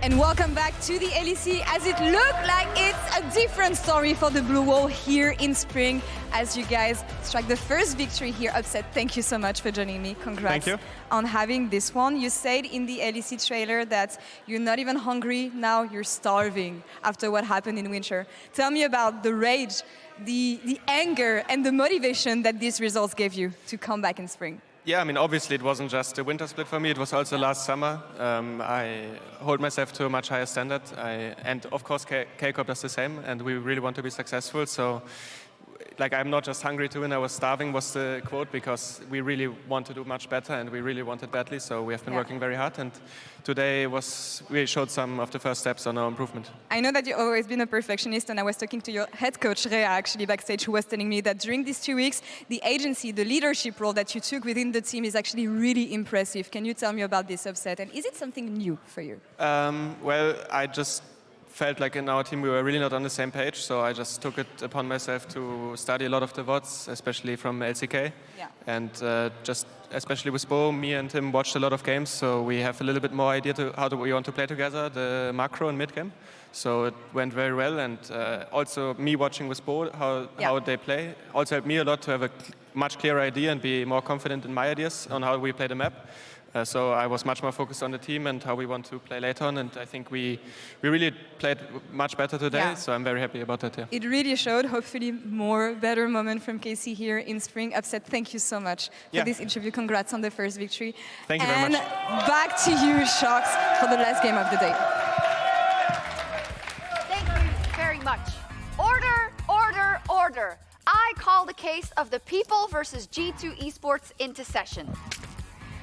And welcome back to the LEC, as it looked like it's a different story for the Blue Wall here in Spring, as you guys struck the first victory here, upset. Thank you so much for joining me. Congrats on having this one. You said in the LEC trailer that you're not even hungry, now you're starving after what happened in Winter. Tell me about the rage, the anger and the motivation that these results gave you to come back in Spring. Yeah, I mean, obviously it wasn't just a winter split for me, it was also last summer. I hold myself to a much higher standard. And of course, K-Corp does the same, and we really want to be successful. So, like, I'm not just hungry to win, I was starving was the quote, because we really want to do much better, and we really want it badly. So we have been working very hard, and today we showed some of the first steps on our improvement. I know that you've always been a perfectionist, and I was talking to your head coach, Rhea, actually backstage, who was telling me that during these 2 weeks, the agency, the leadership role that you took within the team is actually really impressive. Can you tell me about this upset, and is it something new for you? Well, I just felt like in our team we were really not on the same page, so I just took it upon myself to study a lot of the VODs, especially from LCK. Yeah. And just especially with Bo, me and him watched a lot of games, so we have a little bit more idea to how do we want to play together, the macro and mid game. So it went very well, and also me watching with Bo how they play also helped me a lot to have a much clearer idea and be more confident in my ideas on how we play the map. So I was much more focused on the team and how we want to play later on, and I think we really played much better today, so I'm very happy about that. Yeah. It really showed, hopefully better moment from KC here in Spring. Upset, thank you so much for this interview. Congrats on the first victory. Thank you very much. And back to you, Sjokz, for the last game of the day. Thank you very much. Order, order, order. I call the case of the people versus G2 Esports into session.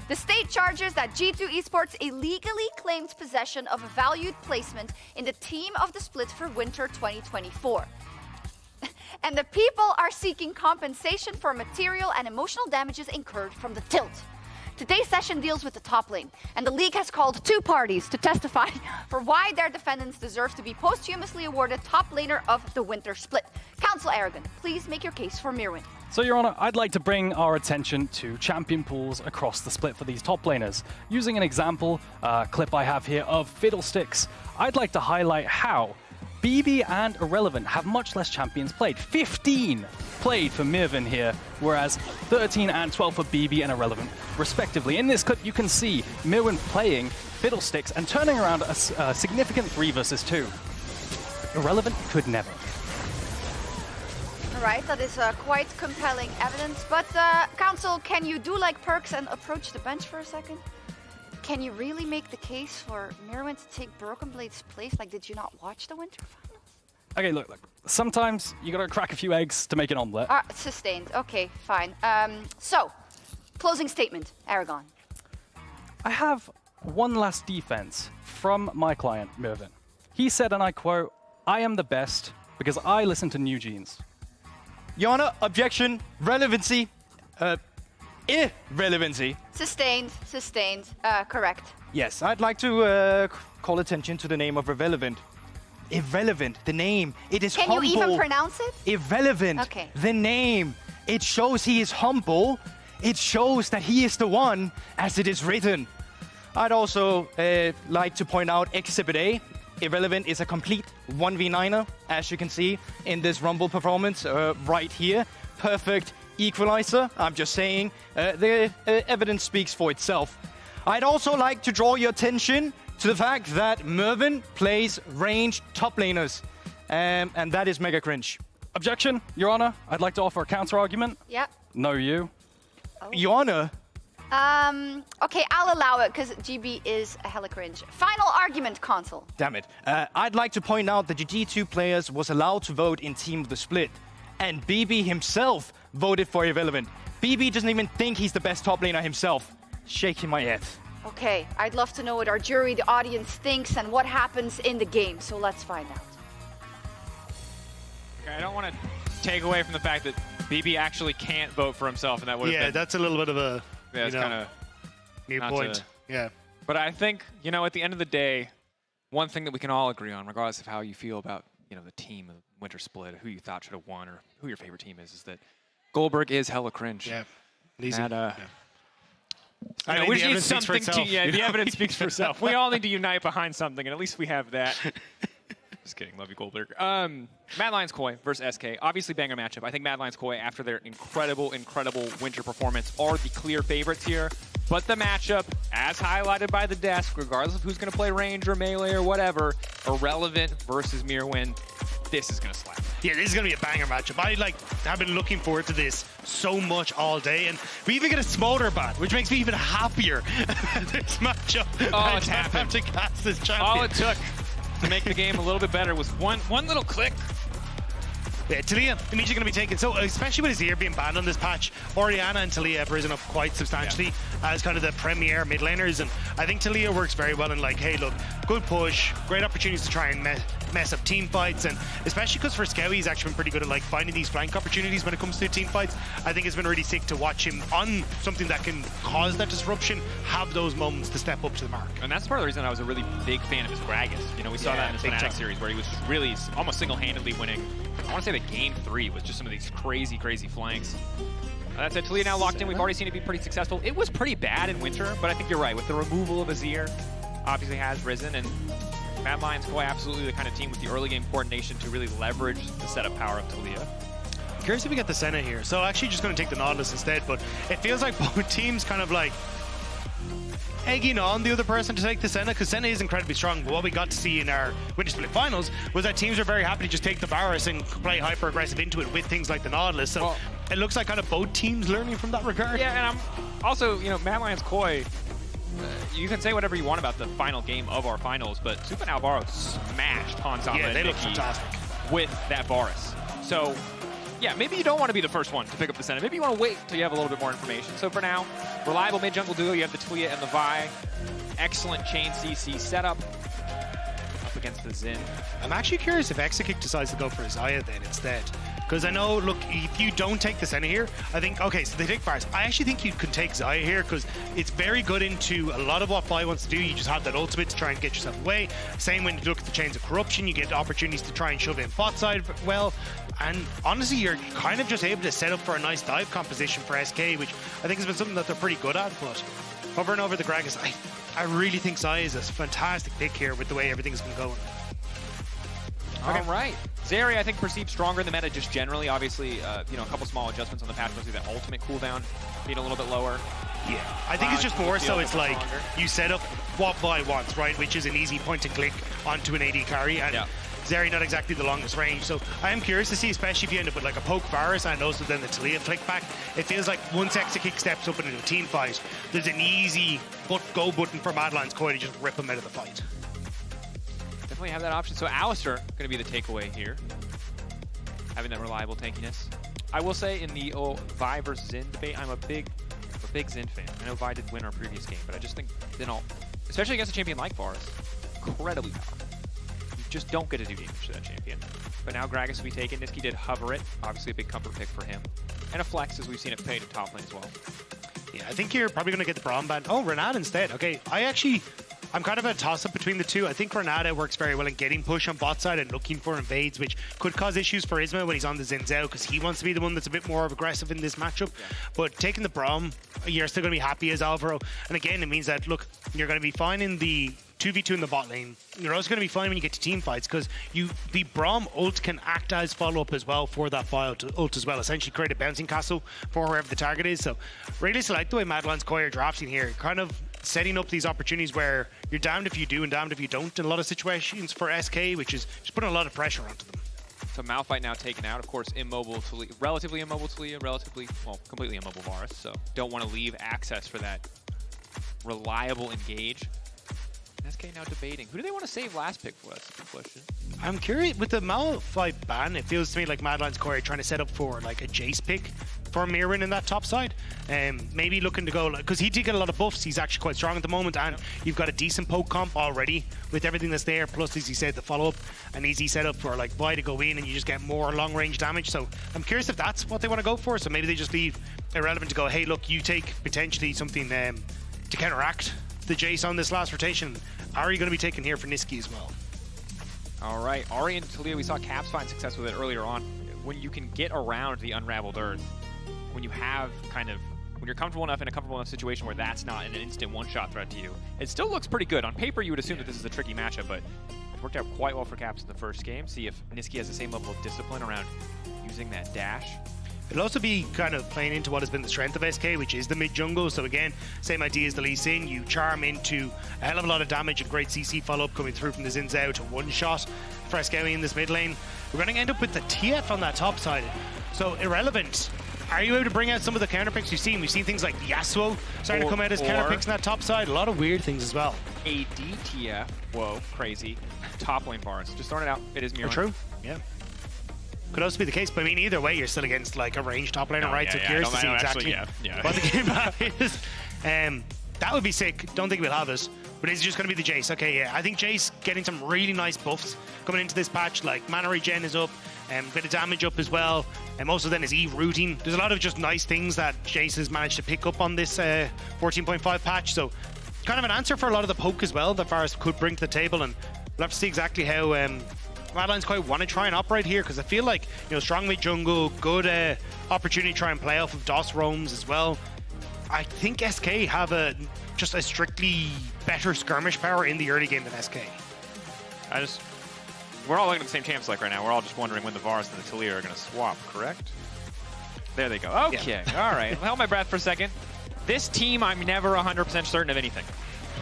The state charges that G2 Esports illegally claimed possession of a valued placement in the team of the split for Winter 2024. And the people are seeking compensation for material and emotional damages incurred from the tilt. Today's session deals with the top lane, and the league has called 2 parties to testify for why their defendants deserve to be posthumously awarded top laner of the Winter Split. Counsel Eragon, please make your case for Myrwn. So, Your Honor, I'd like to bring our attention to champion pools across the split for these top laners. Using an example clip I have here of Fiddlesticks, I'd like to highlight how BB and Irrelevant have much less champions played. 15 played for Myrwn here, whereas 13 and 12 for BB and Irrelevant, respectively. In this clip, you can see Myrwn playing Fiddlesticks and turning around a significant 3 versus 2. Irrelevant could never. Right, that is quite compelling evidence. But Counsel, can you do like Perks and approach the bench for a second? Can you really make the case for Myrwn to take Broken Blade's place? Like, did you not watch the Winter Finals? Okay, look. Sometimes you gotta crack a few eggs to make an omelet. Sustained. Okay, fine. So, closing statement, Eragon. I have one last defense from my client, Myrwn. He said, and I quote, "I am the best because I listen to New Jeans." Your Honor, objection, relevancy, irrelevancy. Sustained, correct. Yes, I'd like to call attention to the name of Irrelevant. Irrelevant, the name, it is humble. Can you even pronounce it? Irrelevant, okay. The name, it shows he is humble. It shows that he is the one, as it is written. I'd also like to point out Exhibit A. Irrelevant is a complete 1v9er, as you can see in this Rumble performance right here. Perfect equalizer, I'm just saying. The evidence speaks for itself. I'd also like to draw your attention to the fact that Myrwn plays ranged top laners, and that is mega cringe. Objection, Your Honor. I'd like to offer a counter-argument. Yep. No, you. Oh. Your Honor. Okay, I'll allow it, because GB is a hella cringe. Final argument, Console. Damn it. I'd like to point out that the G2 players was allowed to vote in Team of the Split, and BB himself voted for Irrelevant. BB doesn't even think he's the best top laner himself. Shaking my head. Okay, I'd love to know what our jury, the audience, thinks and what happens in the game, so let's find out. Okay, I don't want to take away from the fact that BB actually can't vote for himself, and that would have been... that's a little bit of a... Yeah, it's kind of... New point. Yeah. But I think, at the end of the day, one thing that we can all agree on, regardless of how you feel about, the team of Winter Split, who you thought should have won, or who your favorite team is that Guldborg is hella cringe. Yeah. Easy. And, I mean, we the just need evidence speaks for something to, itself, yeah, you the know? evidence speaks for itself. We all need to unite behind something, and at least we have that. Just kidding, love you, Guldborg. Mad Lions Koi versus SK. Obviously, banger matchup. I think Mad Lions Koi, after their incredible winter performance, are the clear favorites here. But the matchup, as highlighted by the desk, regardless of who's going to play range or melee or whatever, Irrelevant versus Myrwn, this is going to slap. Yeah, this is going to be a banger matchup. I've been looking forward to this so much all day, and we even get a Smolder ban, which makes me even happier about this matchup. Oh, it's have happened. to cast this champion. All it took to make the game a little bit better was one little click. Yeah, Taliyah immediately going to be taken. So, especially with his ear being banned on this patch, Orianna and Taliyah have risen up quite substantially as kind of the premier mid laners. And I think Taliyah works very well in like, hey, look, good push, great opportunities to try and mess up team fights. And especially because Fresskowy has actually been pretty good at like finding these flank opportunities when it comes to team fights. I think it's been really sick to watch him on something that can cause that disruption, have those moments to step up to the mark. And that's part of the reason I was a really big fan of his Gragas. You know, we saw that in his big Fnatic time. series where he was really almost single-handedly winning. I want to say that game 3 was just some of these crazy flanks. That said, Taliyah now locked in. We've already seen it be pretty successful. It was pretty bad in winter, but I think you're right. With the removal of Azir, obviously has risen, and Mad Lions Koi absolutely the kind of team with the early game coordination to really leverage the setup power of Taliyah. Curious if we get the Senna here. So actually just going to take the Nautilus instead, but it feels like both teams kind of like egging on the other person to take the Senna, because Senna is incredibly strong. But what we got to see in our Winter Split finals was that teams are very happy to just take the Varus and play hyper aggressive into it with things like the Nautilus. So Well, it looks like kind of both teams learning from that regard. Yeah, and I'm also, you know, Mad Lions Koi, you can say whatever you want about the final game of our finals, but Supa and Alvaro smashed Hanzama Yeah, and they look Nisqy fantastic. with that Varus. So, yeah, maybe you don't want to be the first one to pick up the Senna. Maybe you want to wait until you have a little bit more information. So for now, reliable mid-jungle duo. You have the Taliyah and the Vi. Excellent chain CC setup up against the Xin. I'm actually curious if Exakick decides to go for Xayah then instead. Because I know, look, if you don't take the Senna here, I think, okay, so they take Varus. I actually think you can take Xayah here because it's very good into a lot of what Vi wants to do. You just have that ultimate to try and get yourself away. Same when you look at the Chains of Corruption, you get opportunities to try and shove in bot side well. And honestly, you're kind of just able to set up for a nice dive composition for SK, which I think has been something that they're pretty good at. But hovering over the Gragas, I really think Xayah is a fantastic pick here with the way everything's been going. All right. Zeri, I think, perceived stronger in the meta just generally. Obviously, you know, a couple small adjustments on the patch, mostly that ultimate cooldown being a little bit lower. Yeah, I think it's just more so it's like stronger. you set up what Vi wants, right? Which is an easy point and click onto an AD carry. And Yeah. Zeri not exactly the longest range. So I am curious to see, especially if you end up with like a poke Varus and also then the Taliyah flick back. It feels like once Exakick steps up into a team fight, there's an easy go button for Mad Lions Koi to just rip him out of the fight. Definitely have that option. So Alistar going to be the takeaway here, having that reliable tankiness. I will say in the Vi versus Xin debate, I'm a big Xin fan. I know Vi did win our previous game, but I just think Xin, especially against a champion like Varus, incredibly powerful. You just don't get to do damage to that champion. But now Gragas will be taken. Nisqy did hover it, obviously a big comfort pick for him, and a flex as we've seen it paid in top lane as well. Yeah, I think you're probably going to get the Braum ban. Oh, Renata instead. Okay, I'm kind of a toss-up between the two. I think Renata works very well in getting push on bot side and looking for invades, which could cause issues for Isma when he's on the Xin Zhao, because he wants to be the one that's a bit more aggressive in this matchup. Yeah. But taking the Braum, you're still going to be happy as Alvaro. And again, it means that, look, you're going to be fine in the 2v2 in the bot lane. You're also going to be fine when you get to team fights, because the Braum ult can act as follow-up as well for that Vi ult as well. Essentially create a bouncing castle for wherever the target is. So really select the way Mad Lions Koi are drafting here. Kind of setting up these opportunities where you're damned if you do and damned if you don't in a lot of situations for SK, which is just putting a lot of pressure onto them. So Malphite now taken out. Of course, relatively immobile Taliyah, completely immobile Varus. So don't want to leave access for that reliable engage. SK now debating. Who do they want to save last pick for? That's a good question. I'm curious, with the Malphite ban, it feels to me like Mad Lions Koi are trying to set up for like a Jayce pick for Myrwn in that top side. Maybe looking to go, because he did get a lot of buffs. He's actually quite strong at the moment, and you've got a decent poke comp already with everything that's there. Plus, as he said, the follow-up, an easy setup for like Vi to go in and you just get more long-range damage. So I'm curious if that's what they want to go for. So maybe they just leave Irrelevant to go, hey, look, you take potentially something to counteract the Jayce on this last rotation. Ahri going to be taken here for Nisqy as well. All right, Ahri and Taliyah, we saw Caps find success with it earlier on. When you can get around the unraveled earth, when you have kind of when you're comfortable enough in a comfortable enough situation where that's not an instant one-shot threat to you, it still looks pretty good. On paper, you would assume that this is a tricky matchup, but it worked out quite well for Caps in the first game. See if Nisqy has the same level of discipline around using that dash. It'll also be kind of playing into what has been the strength of SK, which is the mid jungle. So again, same idea as the Lee Sin. You charm into a hell of a lot of damage and great CC follow-up coming through from the Xin Zhao to one-shot Fresskowy in this mid lane. We're going to end up with the TF on that top side. So irrelevant. Are you able to bring out some of the counter picks you've seen? We've seen things like Yasuo starting to come out as counter picks on that top side. A lot of weird things as well. ADTF, whoa, crazy. Top lane Varus. Just throwing it out. It is Myrwn. True, yeah. Could also be the case, but I mean, either way, you're still against like a ranged top laner, right? So curious to see exactly what the game plan is. That would be sick. Don't think we'll have it, but it's just going to be the Jayce. Okay, yeah. I think Jayce getting some really nice buffs coming into this patch. Like mana regen is up, bit of damage up as well, and also then his E routing. There's a lot of just nice things that Jayce has managed to pick up on this 14.5 patch. So kind of an answer for a lot of the poke as well that Varus could bring to the table, and we'll have to see exactly how Mad Lions quite want to try and operate here, because I feel like, you know, strong mid jungle, good opportunity to try and play off of DOS roams as well. I think SK have just a strictly better skirmish power in the early game than SK. We're all looking at the same champs like right now. We're all just wondering when the Varus and the Taliyah are going to swap, correct? There they go. Okay, yeah. All right. Hold my breath for a second. This team, I'm never 100% certain of anything.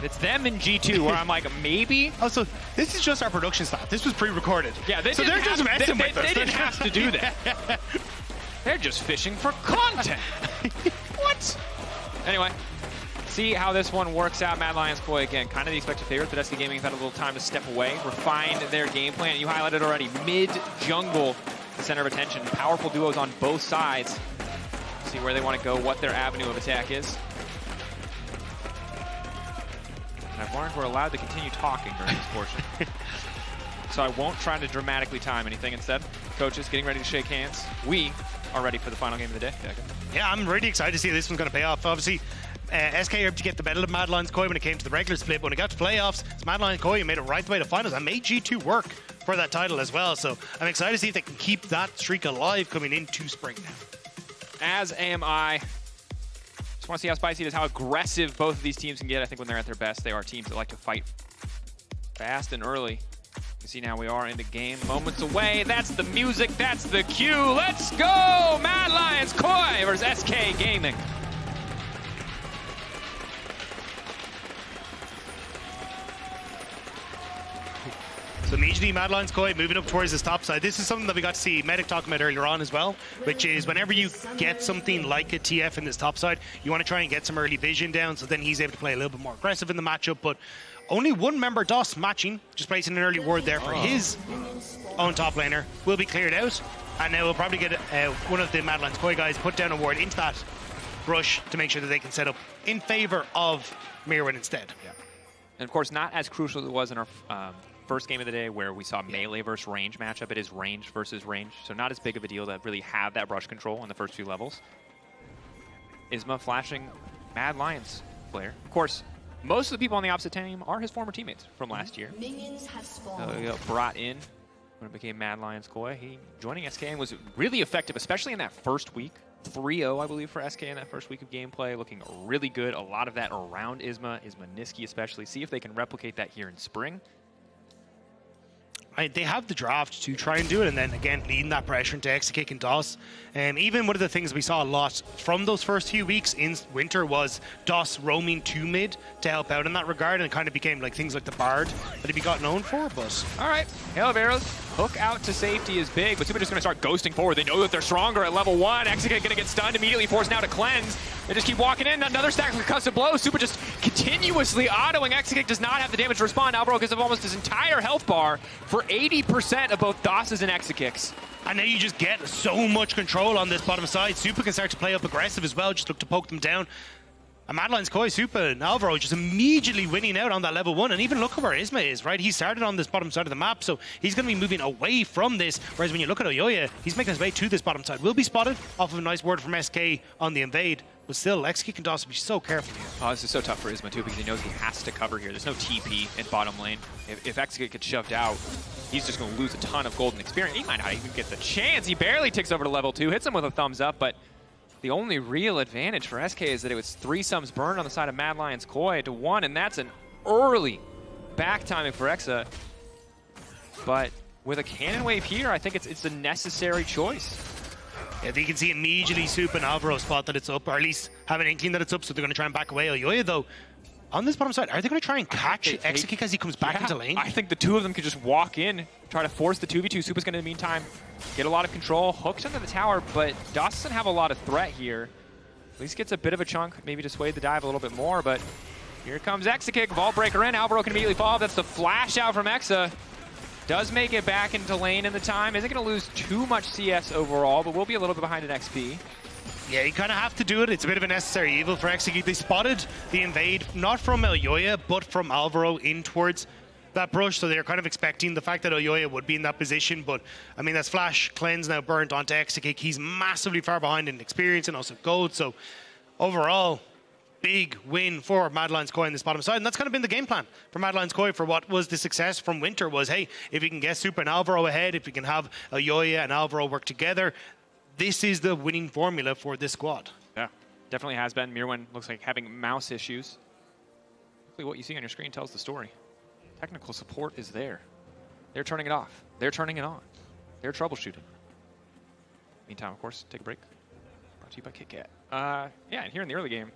It's them in G2 where I'm like, maybe? Also, this is just our production staff. This was pre-recorded. Yeah, so they're just messing with us. They didn't have to do that. They're just fishing for content. What? Anyway, see how this one works out. Mad Lions Koi, again, kind of the expected favorite, but SK Gaming have had a little time to step away, refine their game plan. You highlighted already, mid-jungle, the center of attention. Powerful duos on both sides. See where they want to go, what their avenue of attack is. I've learned we're allowed to continue talking during this portion. So I won't try to dramatically time anything. Instead, coaches getting ready to shake hands. We are ready for the final game of the day. Yeah, I'm really excited to see how this one's going to pay off. Obviously, SK able to get the better of Mad Lions Koi when it came to the regular split. When it got to playoffs, it's Mad Lions Koi who made it right the way to finals and made G2 work for that title as well. So I'm excited to see if they can keep that streak alive coming into spring now. As am I. Just want to see how spicy it is, how aggressive both of these teams can get. I think when they're at their best, they are teams that like to fight fast and early. You see now we are into game, moments away. That's the music, that's the cue. Let's go! Mad Lions Koi versus SK Gaming. So immediately Mad Lions Koi moving up towards this top side. This is something that we got to see Medic talking about earlier on as well, which is whenever you get something like a TF in this top side, you want to try and get some early vision down, so then he's able to play a little bit more aggressive in the matchup. But only one member DOS matching, just placing an early ward there for his own top laner, will be cleared out. And now we'll probably get one of the Mad Lions Koi guys put down a ward into that rush to make sure that they can set up in favor of Myrwn instead. Yeah. And of course, not as crucial as it was in our first game of the day where we saw melee versus range matchup. It is range versus range, so not as big of a deal to really have that brush control on the first few levels. Isma flashing Mad Lions player. Of course, most of the people on the opposite team are his former teammates from last year. Minions have spawned. He got brought in when it became Mad Lions Koi. He joining SK was really effective, especially in that first week. 3-0, I believe, for SK in that first week of gameplay, looking really good. A lot of that around Isma Nisqy especially. See if they can replicate that here in spring. They have the draft to try and do it, and then again leading that pressure into Exakick and DOS. Even one of the things we saw a lot from those first few weeks in winter was DOS roaming to mid to help out in that regard, and it kind of became like things like the Bard that he got known for. But all right, Hail of Arrows, hook out to safety is big, but Supa just going to start ghosting forward. They know that they're stronger at level 1. Exakick going to get stunned, immediately forced now to cleanse. They just keep walking in, another stack of concussive blows. Supa just continuously autoing. Exakick does not have the damage to respond. Alvaro gives up almost his entire health bar for 80% of both DOS's and Exakicks. And now you just get so much control on this bottom side. Supa can start to play up aggressive as well, just look to poke them down. And Mad Lions Koi, Supa, and Alvaro just immediately winning out on that level 1. And even look at where Isma is, right? He started on this bottom side of the map, so he's going to be moving away from this. Whereas when you look at Elyoya, he's making his way to this bottom side. Will be spotted off of a nice word from SK on the invade. But still, Exakick and DOS will be so careful here. Oh, this is so tough for Isma too, because he knows he has to cover here. There's no TP in bottom lane. If Exakick gets shoved out, he's just going to lose a ton of golden experience. He might not even get the chance. He barely ticks over to level 2, hits him with a thumbs up, but The only real advantage for SK is that it was 3 sums burned on the side of Mad Lions Koi to 1, and that's an early back timing for Exa. But with a cannon wave here, I think it's a necessary choice. Yeah, you can see immediately Supa and Alvaro spot that it's up, or at least have an inkling that it's up, so they're going to try and back away. Elyoya, though, on this bottom side, are they going to try and catch Exakick as he comes back into lane? I think the two of them could just walk in, try to force the 2v2. Supa's going to, in the meantime, get a lot of control. Hooks under the tower, but Doss doesn't have a lot of threat here. At least gets a bit of a chunk, maybe to sway the dive a little bit more, but here comes Exakick. Vault breaker in. Alvaro can immediately fall. That's the flash out from Exa. Does make it back into lane in the time. Isn't going to lose too much CS overall, but will be a little bit behind in XP. Yeah, you kind of have to do it. It's a bit of a necessary evil for Exakick. They spotted the invade, not from Elyoya, but from Alvaro in towards that brush, so they're kind of expecting the fact that Elyoya would be in that position, but I mean, that's Flash Cleanse now burnt onto Exakick. He's massively far behind in experience and also gold, so overall, big win for Mad Lions Koi on this bottom side, and that's kind of been the game plan for Mad Lions Koi for what was the success from Winter was, hey, if we can get Supa and Alvaro ahead, if we can have Elyoya and Alvaro work together, this is the winning formula for this squad. Yeah, definitely has been. Myrwn looks like having mouse issues. Hopefully what you see on your screen tells the story. Technical support is there. They're turning it off. They're turning it on. They're troubleshooting. Meantime, of course, take a break. Brought to you by KitKat. Yeah, and here in the early game,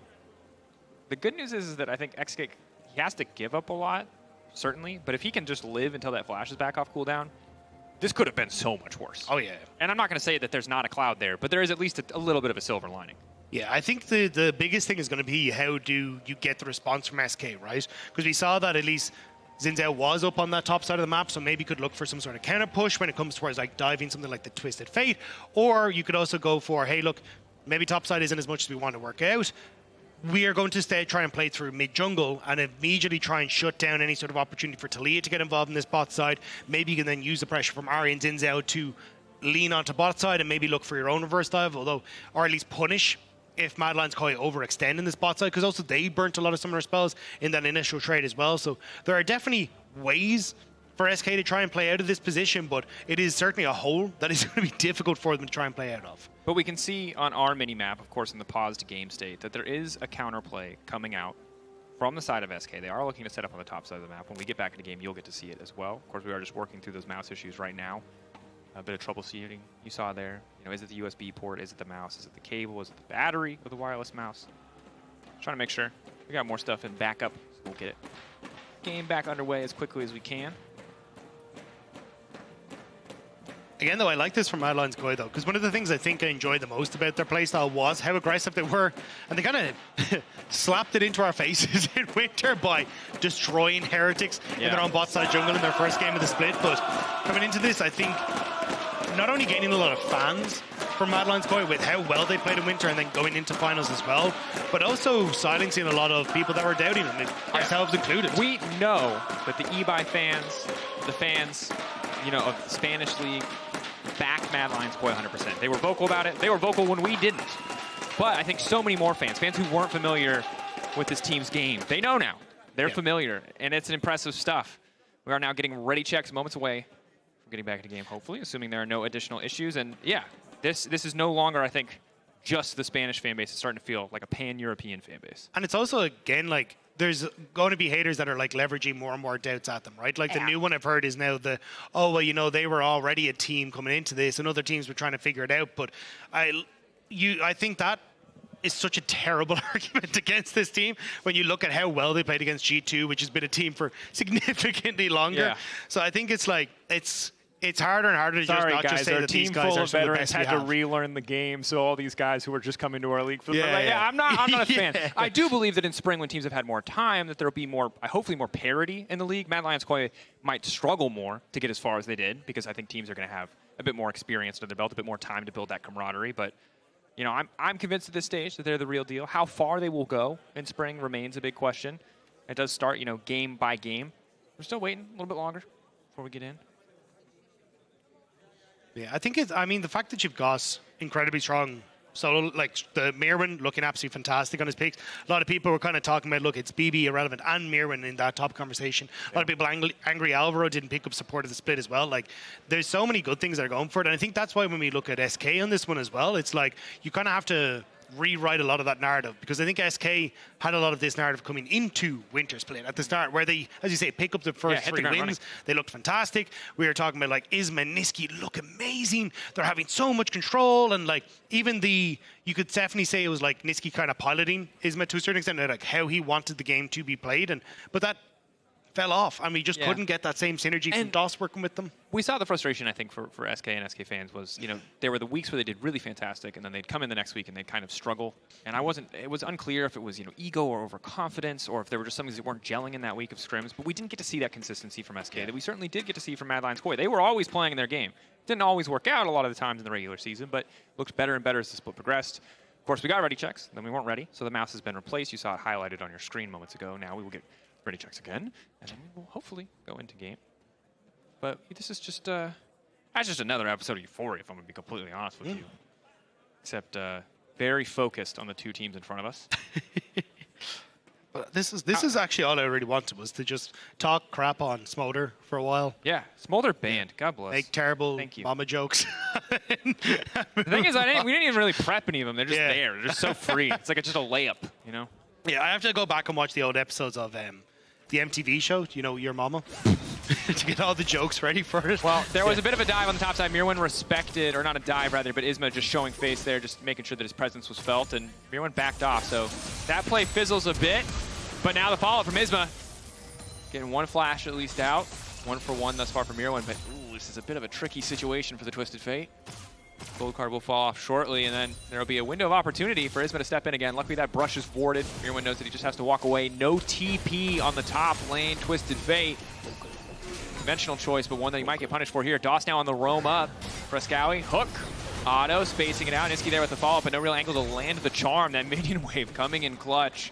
the good news is that I think Exakick, he has to give up a lot, certainly, but if he can just live until that flash is back off cooldown, this could have been so much worse. Oh, yeah. And I'm not going to say that there's not a cloud there, but there is at least a little bit of a silver lining. Yeah, I think the biggest thing is going to be how do you get the response from SK, right? Because we saw that at least Xin Zhao was up on that top side of the map, so maybe could look for some sort of counter push when it comes towards like diving something like the Twisted Fate, or you could also go for, hey, look, maybe top side isn't as much as we want to work out. We are going to try and play through mid-jungle and immediately try and shut down any sort of opportunity for Taliyah to get involved in this bot side. Maybe you can then use the pressure from Ahri and Xin Zhao to lean onto bot side and maybe look for your own reverse dive, although, or at least punish if Mad Lions Koi overextend in this bot side, because also they burnt a lot of summoner spells in that initial trade as well. So there are definitely ways for SK to try and play out of this position, but it is certainly a hole that is going to be difficult for them to try and play out of. But we can see on our mini-map, of course, in the paused game state, that there is a counterplay coming out from the side of SK. They are looking to set up on the top side of the map. When we get back into game, you'll get to see it as well. Of course, we are just working through those mouse issues right now. A bit of troubleshooting you saw there. You know, is it the USB port? Is it the mouse? Is it the cable? Is it the battery with the wireless mouse? Trying to make sure. We got more stuff in backup, so we'll get it. Game back underway as quickly as we can. Again, though, I like this from Mad Lions Koi, though, because one of the things I think I enjoyed the most about their playstyle was how aggressive they were, and they kind of slapped it into our faces in Winter by destroying Heretics in their own bot side jungle in their first game of the split. But coming into this, I think not only gaining a lot of fans from Mad Lions Koi with how well they played in Winter and then going into finals as well, but also silencing a lot of people that were doubting them, ourselves included. We know that the eBuy fans, the fans, you know, of the Spanish League, back Mad Lions Koi 100%. They were vocal about it. They were vocal when we didn't. But I think so many more fans who weren't familiar with this team's game, they know now. They're familiar, and it's impressive stuff. We are now getting ready checks moments away from getting back into game, hopefully, assuming there are no additional issues. And yeah, this is no longer, I think, just the Spanish fan base. It's starting to feel like a pan-European fan base. And it's also, again, like, there's going to be haters that are like leveraging more and more doubts at them, right? Like the new one I've heard is now the, oh, well, you know, they were already a team coming into this and other teams were trying to figure it out. But I think that is such a terrible argument against this team when you look at how well they played against G2, which has been a team for significantly longer. Yeah. So I think it's like, it's harder and harder to just say that these guys are some of the best we have. Had to relearn the game, so all these guys who are just coming to our league for I'm not a fan. I do believe that in spring, when teams have had more time, that there will be more, hopefully more parity in the league. Mad Lions Koi might struggle more to get as far as they did, because I think teams are going to have a bit more experience under their belt, a bit more time to build that camaraderie. But you know, I'm convinced at this stage that they're the real deal. How far they will go in spring remains a big question. It does start, you know, game by game. We're still waiting a little bit longer before we get in. Yeah, I think I mean, the fact that you've got incredibly strong solo, like the Myrwn looking absolutely fantastic on his picks. A lot of people were kind of talking about, look, it's BB irrelevant and Myrwn in that top conversation. A lot of people angry Alvaro didn't pick up support of the split as well. Like, there's so many good things that are going for it. And I think that's why when we look at SK on this one as well, it's like you kind of have to rewrite a lot of that narrative, because I think SK had a lot of this narrative coming into Winter Split at the start, where they, as you say, pick up the first 3 wins. Running. They looked fantastic. We were talking about like Isma and Nisqy look amazing. They're having so much control, and like even you could definitely say it was like Nisqy kind of piloting Isma to a certain extent, like how he wanted the game to be played, but that fell off, and we just couldn't get that same synergy from DOS working with them. We saw the frustration, I think, for SK and SK fans was, there were the weeks where they did really fantastic, and then they'd come in the next week and they'd kind of struggle. And it was unclear if it was, ego or overconfidence, or if there were just some things that weren't gelling in that week of scrims. But we didn't get to see that consistency from SK that we certainly did get to see from Mad Lions Koi. They were always playing in their game. Didn't always work out a lot of the times in the regular season, but looked better and better as the split progressed. Of course, we got ready checks, then we weren't ready, so the mouse has been replaced. You saw it highlighted on your screen moments ago. Now we will get ready checks again, and then we will hopefully go into game. But this is just that's just another episode of Euphoria, if I'm going to be completely honest with you. Except very focused on the 2 teams in front of us. But this is actually all I really wanted, was to just talk crap on Smolder for a while. Yeah, Smolder banned. God bless. Make terrible mama jokes. The thing is, we didn't even really prep any of them. They're just there. They're just so free. It's like just a layup, Yeah, I have to go back and watch the old episodes of the MTV show, Your Mama, to get all the jokes ready for it. Well, there was a bit of a dive on the top side. Myrwn respected, or not a dive rather, but Isma just showing face there, just making sure that his presence was felt, and Myrwn backed off. So that play fizzles a bit, but now the follow-up from Isma. Getting 1 flash at least out. 1 for 1 thus far from Myrwn, but this is a bit of a tricky situation for the Twisted Fate. Gold card will fall off shortly, and then there will be a window of opportunity for Isma to step in again. Luckily, that brush is warded. Myrwn knows that he just has to walk away. No TP on the top lane. Twisted Fate. Conventional choice, but one that he might get punished for here. DOS now on the roam up. Fresskowy, hook. Auto, spacing it out. Nisqy there with the follow-up, but no real angle to land the charm. That minion wave coming in clutch.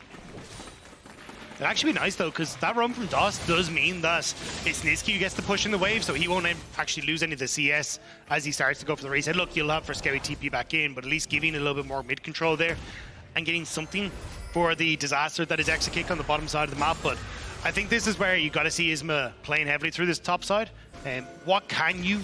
It'd actually be nice, though, because that roam from DOS does mean that it's Nisqy who gets to push in the wave, so he won't actually lose any of the CS as he starts to go for the reset. Look, you'll have Fresskowy TP back in, but at least giving a little bit more mid-control there and getting something for the disaster that is Exakick on the bottom side of the map. But I think this is where you got to see Isma playing heavily through this top side. What can you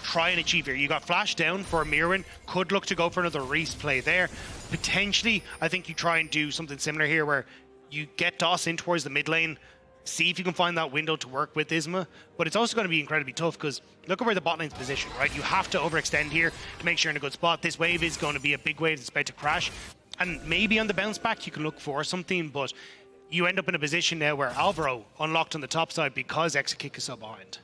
try and achieve here? You got flash down for Myrwn, could look to go for another Reese play there. Potentially, I think you try and do something similar here where you get DOS in towards the mid lane, see if you can find that window to work with Isma. But it's also going to be incredibly tough, because look at where the bot lane's positioned, right? You have to overextend here to make sure you're in a good spot. This wave is going to be a big wave that's about to crash. And maybe on the bounce back, you can look for something, but you end up in a position now where Alvaro unlocked on the top side because Exakick is so behind.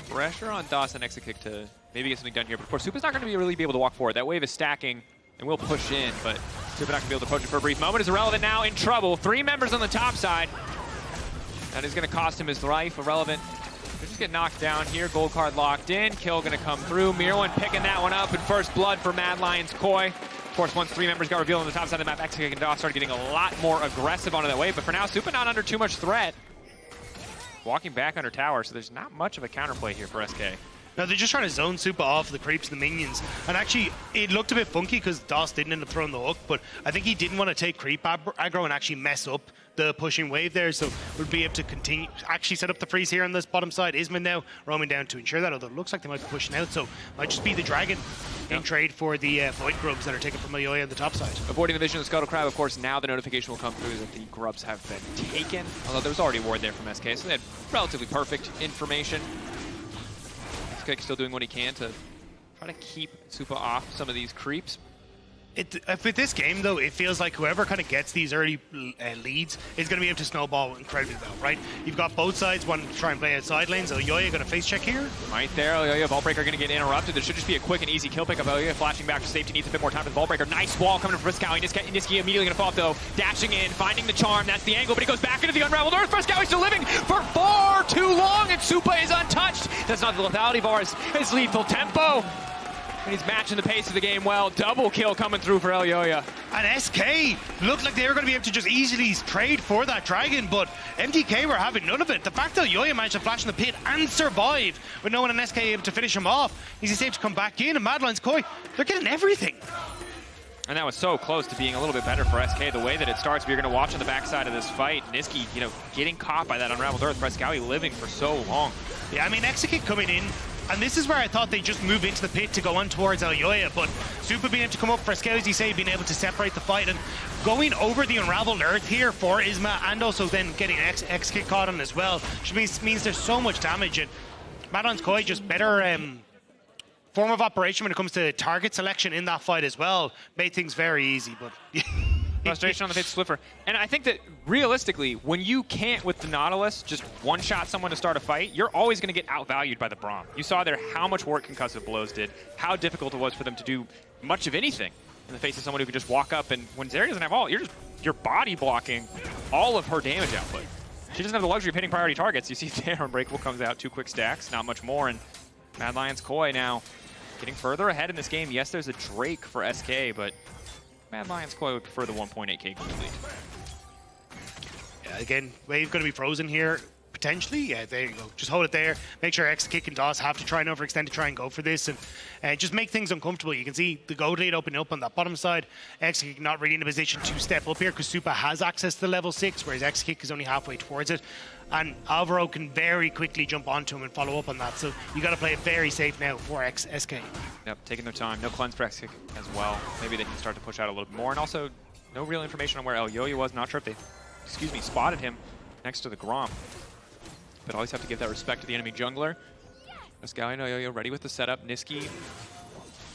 Pressure on DOS and Exakick to maybe get something done here. But of course, Supa's not going to really be able to walk forward. That wave is stacking, and will push in, but Supa not going to be able to approach it for a brief moment. Is Irrelevant now in trouble. 3 members on the top side. That is going to cost him his life. Irrelevant. They just get knocked down here. Gold card locked in. Kill going to come through. Myrwn picking that one up, and first blood for Mad Lions Koi. Of course, once 3 members got revealed on the top side of the map, Exakick and DOS started getting a lot more aggressive onto that wave, but for now, Supa not under too much threat. Walking back under tower, so there's not much of a counterplay here for SK. No, they're just trying to zone Supa off the creeps and the minions. And actually, it looked a bit funky because DOS didn't end up throwing the hook, but I think he didn't want to take creep aggro and actually mess up the pushing wave there, so we'll be able to continue, actually set up the freeze here on this bottom side. Isma now roaming down to ensure that, although it looks like they might be pushing out, so might just be the Dragon in trade for the Void Grubs that are taken from Elyoya on the top side. Avoiding the vision of the Scuttle Crab, of course, now the notification will come through that the Grubs have been taken, although there was already a ward there from SK, so they had relatively perfect information. SK still doing what he can to try to keep Supa off some of these creeps. With this game, though, it feels like whoever kind of gets these early leads is going to be able to snowball incredibly well, right? You've got both sides wanting to try and play outside lanes. Elyoya got a face check here. Right there, Elyoya, Vaultbreaker going to get interrupted. There should just be a quick and easy kill pick up. Elyoya flashing back to safety, needs a bit more time for the Vaultbreaker. Nice wall coming from Fresskowy. Nisqy immediately going to fall up, though. Dashing in, finding the charm. That's the angle, but he goes back into the unraveled earth. Fresskowy still living for far too long, and Supa is untouched. That's not the lethality bars. His lethal tempo. And he's matching the pace of the game well. Double kill coming through for Elyoya. And SK looked like they were going to be able to just easily trade for that Dragon, but MDK were having none of it. The fact that Elyoya managed to flash in the pit and survive with no one in SK able to finish him off, he's able to come back in, and Mad Lions Koi, they're getting everything. And that was so close to being a little bit better for SK. The way that it starts, we're going to watch on the backside of this fight. Nisqy, getting caught by that unraveled earth. Fresskowy living for so long. Yeah, I mean, Exakick coming in And this is where I thought they'd just move into the pit to go on towards Elyoya, but Supa being able to come up, Fresskowy, as you say, being able to separate the fight, and going over the unraveled earth here for Isma, and also then getting Exakick caught on as well, which means there's so much damage, and Nisqy just better form of operation when it comes to target selection in that fight as well. Made things very easy, but... Frustration on the face of Swiffer. And I think that realistically, when you can't with the Nautilus just one-shot someone to start a fight, you're always going to get outvalued by the Braum. You saw there how much work concussive blows did, how difficult it was for them to do much of anything in the face of someone who could just walk up, and when Zeri doesn't have ult, you're body blocking all of her damage output. She doesn't have the luxury of hitting priority targets. You see there, Unbreakable comes out, 2 quick stacks, not much more, and Nisqy now getting further ahead in this game. Yes, there's a Drake for SK, but Nisqy would prefer the 1.8k complete. Yeah, again, wave going to be frozen here, potentially. Yeah, there you go. Just hold it there. Make sure Exakick and DOS have to try and overextend to try and go for this, and just make things uncomfortable. You can see the gold lead opening up on that bottom side. Exakick not really in a position to step up here because Supa has access to level 6, whereas Exakick is only halfway towards it. And Alvaro can very quickly jump onto him and follow up on that. So you got to play it very safe now for SK. Yep, taking their time. No cleanse for Exakick as well. Maybe they can start to push out a little bit more. And also, no real information on where Elyoya was. Not sure if they, spotted him next to the Grom. But always have to give that respect to the enemy jungler. SK and Elyoya ready with the setup. Nisqy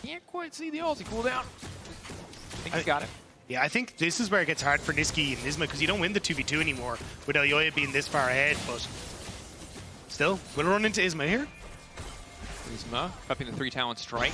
can't quite see the ulti cooldown. I think he's got it. Yeah, I think this is where it gets hard for Nisqy and Isma because you don't win the 2v2 anymore with Elyoya being this far ahead, but still, we'll run into Isma here. Isma upping the 3-talent strike.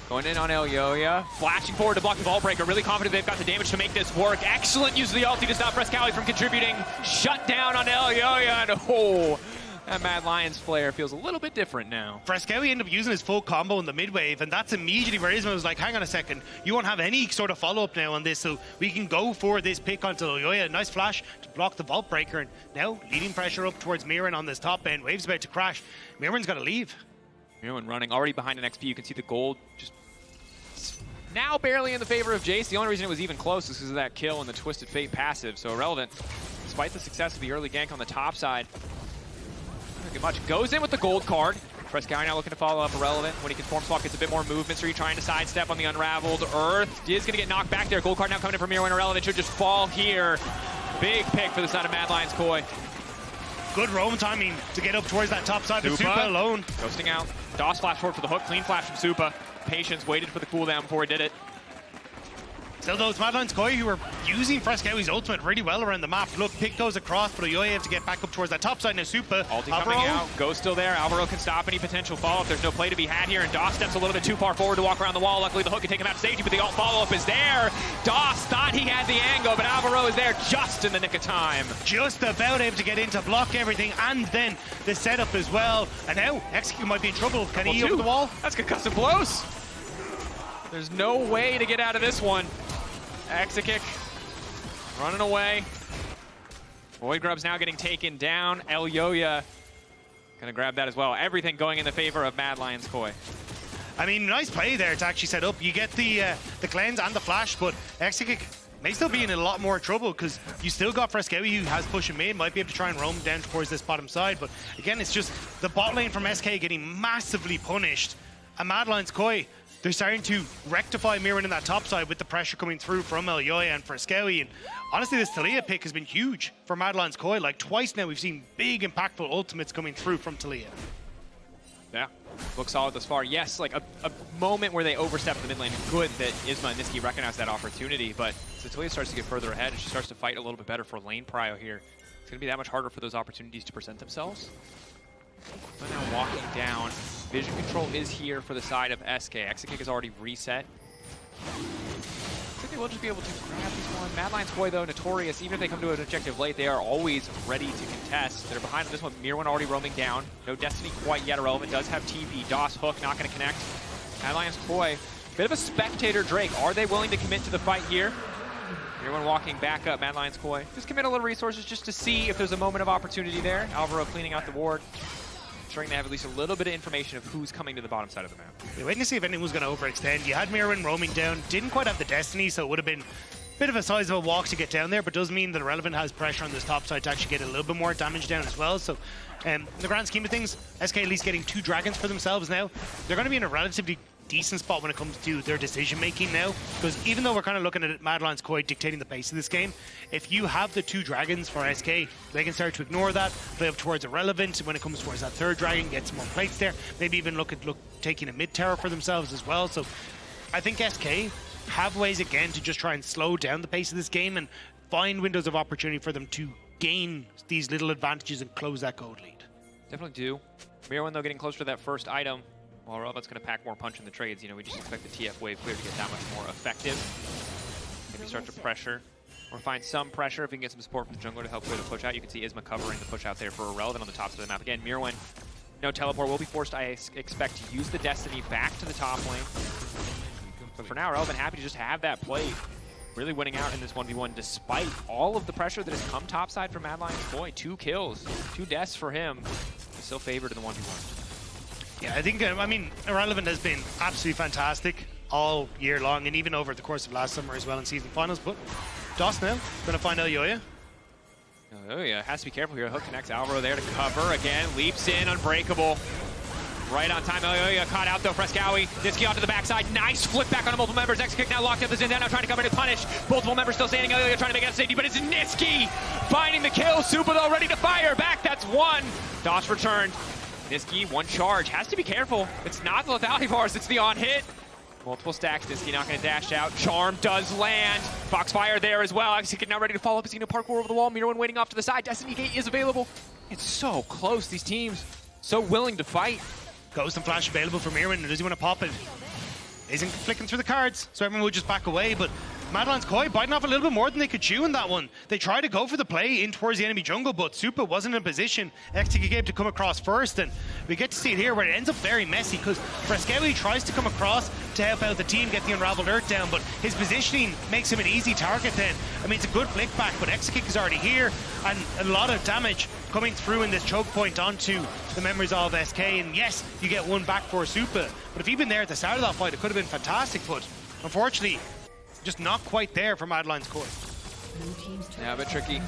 Going in on Elyoya, flashing forward to block the ball breaker. Really confident they've got the damage to make this work. Excellent use of the ulti to stop Fresskowy from contributing. Shut down on Elyoya, and oh, that Mad Lions flare feels a little bit different now. Fresskowy ended up using his full combo in the mid wave, and that's immediately where Isma was like, hang on a second, you won't have any sort of follow-up now on this, so we can go for this pick onto Elyoya. Nice flash to block the vault breaker, and now leading pressure up towards Myrwn on this top end. Wave's about to crash. Myrwn's got to leave. Myrwn running, already behind an XP. You can see the gold just now barely in the favor of Jayce. The only reason it was even close is because of that kill and the Twisted Fate passive, so irrelevant. Despite the success of the early gank on the top side, much goes in with the gold card. Fresskowy now looking to follow up irrelevant. When he can form swap, gets a bit more movement, so you're trying to sidestep on the unraveled earth. Is going to get knocked back there. Gold card now coming in from Myrwn. Irrelevant should just fall here. Big pick for the side of Nisqy. Good roam timing to get up towards that top side, but Supa alone. Ghosting out. DOS flash forward for the hook. Clean flash from Supa. Patience, waited for the cooldown before he did it. Still those Nisqy who were using Fresskowy's ultimate really well around the map. Look, pick goes across, but Elyoya have to get back up towards that top side. Now Supa, ulti coming out, Ghost still there. Alvaro can stop any potential follow-up. There's no play to be had here, and DOS steps a little bit too far forward to walk around the wall. Luckily, the hook can take him out to safety, but the ult follow-up is there. DOS thought he had the angle, but Alvaro is there just in the nick of time. Just about able to get in to block everything, and then the setup as well. And now, Exakick might be in trouble. Can he over the wall? That's concussive blows. There's no way to get out of this one. Exakick running away. Void Grub's now getting taken down. Elyoya gonna grab that as well. Everything going in the favor of Nisqy. I mean, nice play there to actually set up. You get the cleanse and the flash, but Exakick may still be in a lot more trouble because you still got Fresskowy who has push and mid, might be able to try and roam down towards this bottom side. But again, it's just the bot lane from SK getting massively punished. And Nisqy, they're starting to rectify Myrwn in that top side with the pressure coming through from Elyoya and Fresskowy. And honestly, this Taliyah pick has been huge for Nisqy. Like twice now, we've seen big, impactful ultimates coming through from Taliyah. Yeah, looks solid thus far. Yes, like a moment where they overstepped the mid lane. Good that Isma and Nisqy recognized that opportunity, but so Taliyah starts to get further ahead and she starts to fight a little bit better for lane prio here. It's going to be that much harder for those opportunities to present themselves. But now walking down. Vision control is here for the side of SK. Exakick is already reset. I think they will just be able to grab this one. Nisqy, though, notorious. Even if they come to an objective late, they are always ready to contest. They're behind on this one. Myrwn already roaming down. No Destiny quite yet. Irrelevant does have TP. DOS hook not going to connect. Nisqy, bit of a spectator Drake. Are they willing to commit to the fight here? Myrwn walking back up. Nisqy just commit a little resources just to see if there's a moment of opportunity there. Alvaro cleaning out the ward. Ensuring they have at least a little bit of information of who's coming to the bottom side of the map. You're waiting to see if anyone was going to overextend. You had Myrwn roaming down, didn't quite have the Destiny, so it would have been bit of a sizable walk to get down there, but does mean that Irrelevant has pressure on this top side to actually get a little bit more damage down as well. So in the grand scheme of things, SK at least getting 2 dragons for themselves now. They're going to be in a relatively decent spot when it comes to their decision making now, because even though we're kind of looking at Mad Lions Koi dictating the pace of this game, if you have the 2 dragons for SK, they can start to ignore that, play up towards Irrelevant when it comes towards that 3rd dragon, get some more plates there, maybe even look taking a mid tower for themselves as well. So I think SK have ways again to just try and slow down the pace of this game and find windows of opportunity for them to gain these little advantages and close that gold lead. Definitely do. Myrwn, though, getting closer to that first item. While Relevant's going to pack more punch in the trades, you know, we just expect the TF wave clear to get that much more effective. Maybe start to pressure, or find some pressure if we can get some support from the jungler to help clear the push out. You can see Isma covering the push out there for Irrelevant on the top side of the map. Again, Myrwn, no teleport, will be forced, I expect, to use the Destiny back to the top lane. But for now, Irrelevant happy to just have that plate. Really winning out in this 1v1 despite all of the pressure that has come topside from Mad Lions Koi. 2 kills, 2 deaths for him. He's still favored in the 1v1. Yeah, I think, I mean, Irrelevant has been absolutely fantastic all year long, and even over the course of last summer as well in season finals. But DOS now going to find Elyoya. Elyoya has to be careful here. Hook connects. Alvaro there to cover again. Leaps in, unbreakable. Right on time. Elyoya caught out though. Fresskowy. Nisqy onto the backside. Nice flip back on multiple members. Exakick now locked up the Zindan, now trying to come in to punish. Multiple members still standing. Elyoya trying to make it out of safety, but it's Nisqy finding the kill. Supa though ready to fire back. That's 1. DOS returned. Nisqy, 1 charge. Has to be careful. It's not the lethality Varus, it's the on hit. Multiple stacks. Nisqy not going to dash out. Charm does land. Foxfire there as well. Exakick now ready to follow up. He's going to parkour over the wall. Myrwn waiting off to the side. Destiny Gate is available. It's so close. These teams so willing to fight. Ghost and Flash available for Myrwn. Does he want to pop it? Isn't flicking through the cards, so everyone would just back away. But Mad Lions Koi biting off a little bit more than they could chew in that one. They tried to go for the play in towards the enemy jungle, but Supa wasn't in position. Exakick to come across first, and we get to see it here where it ends up very messy because Fresskowy tries to come across to help out the team get the Unraveled Earth down, but his positioning makes him an easy target then. I mean, it's a good flick back, but Exakick is already here, and a lot of damage coming through in this choke point onto the members of SK, and yes, you get 1 back for Supa, but if he'd been there at the start of that fight, it could have been fantastic, but unfortunately, just not quite there for Mad Lions Koi. Yeah, a bit tricky.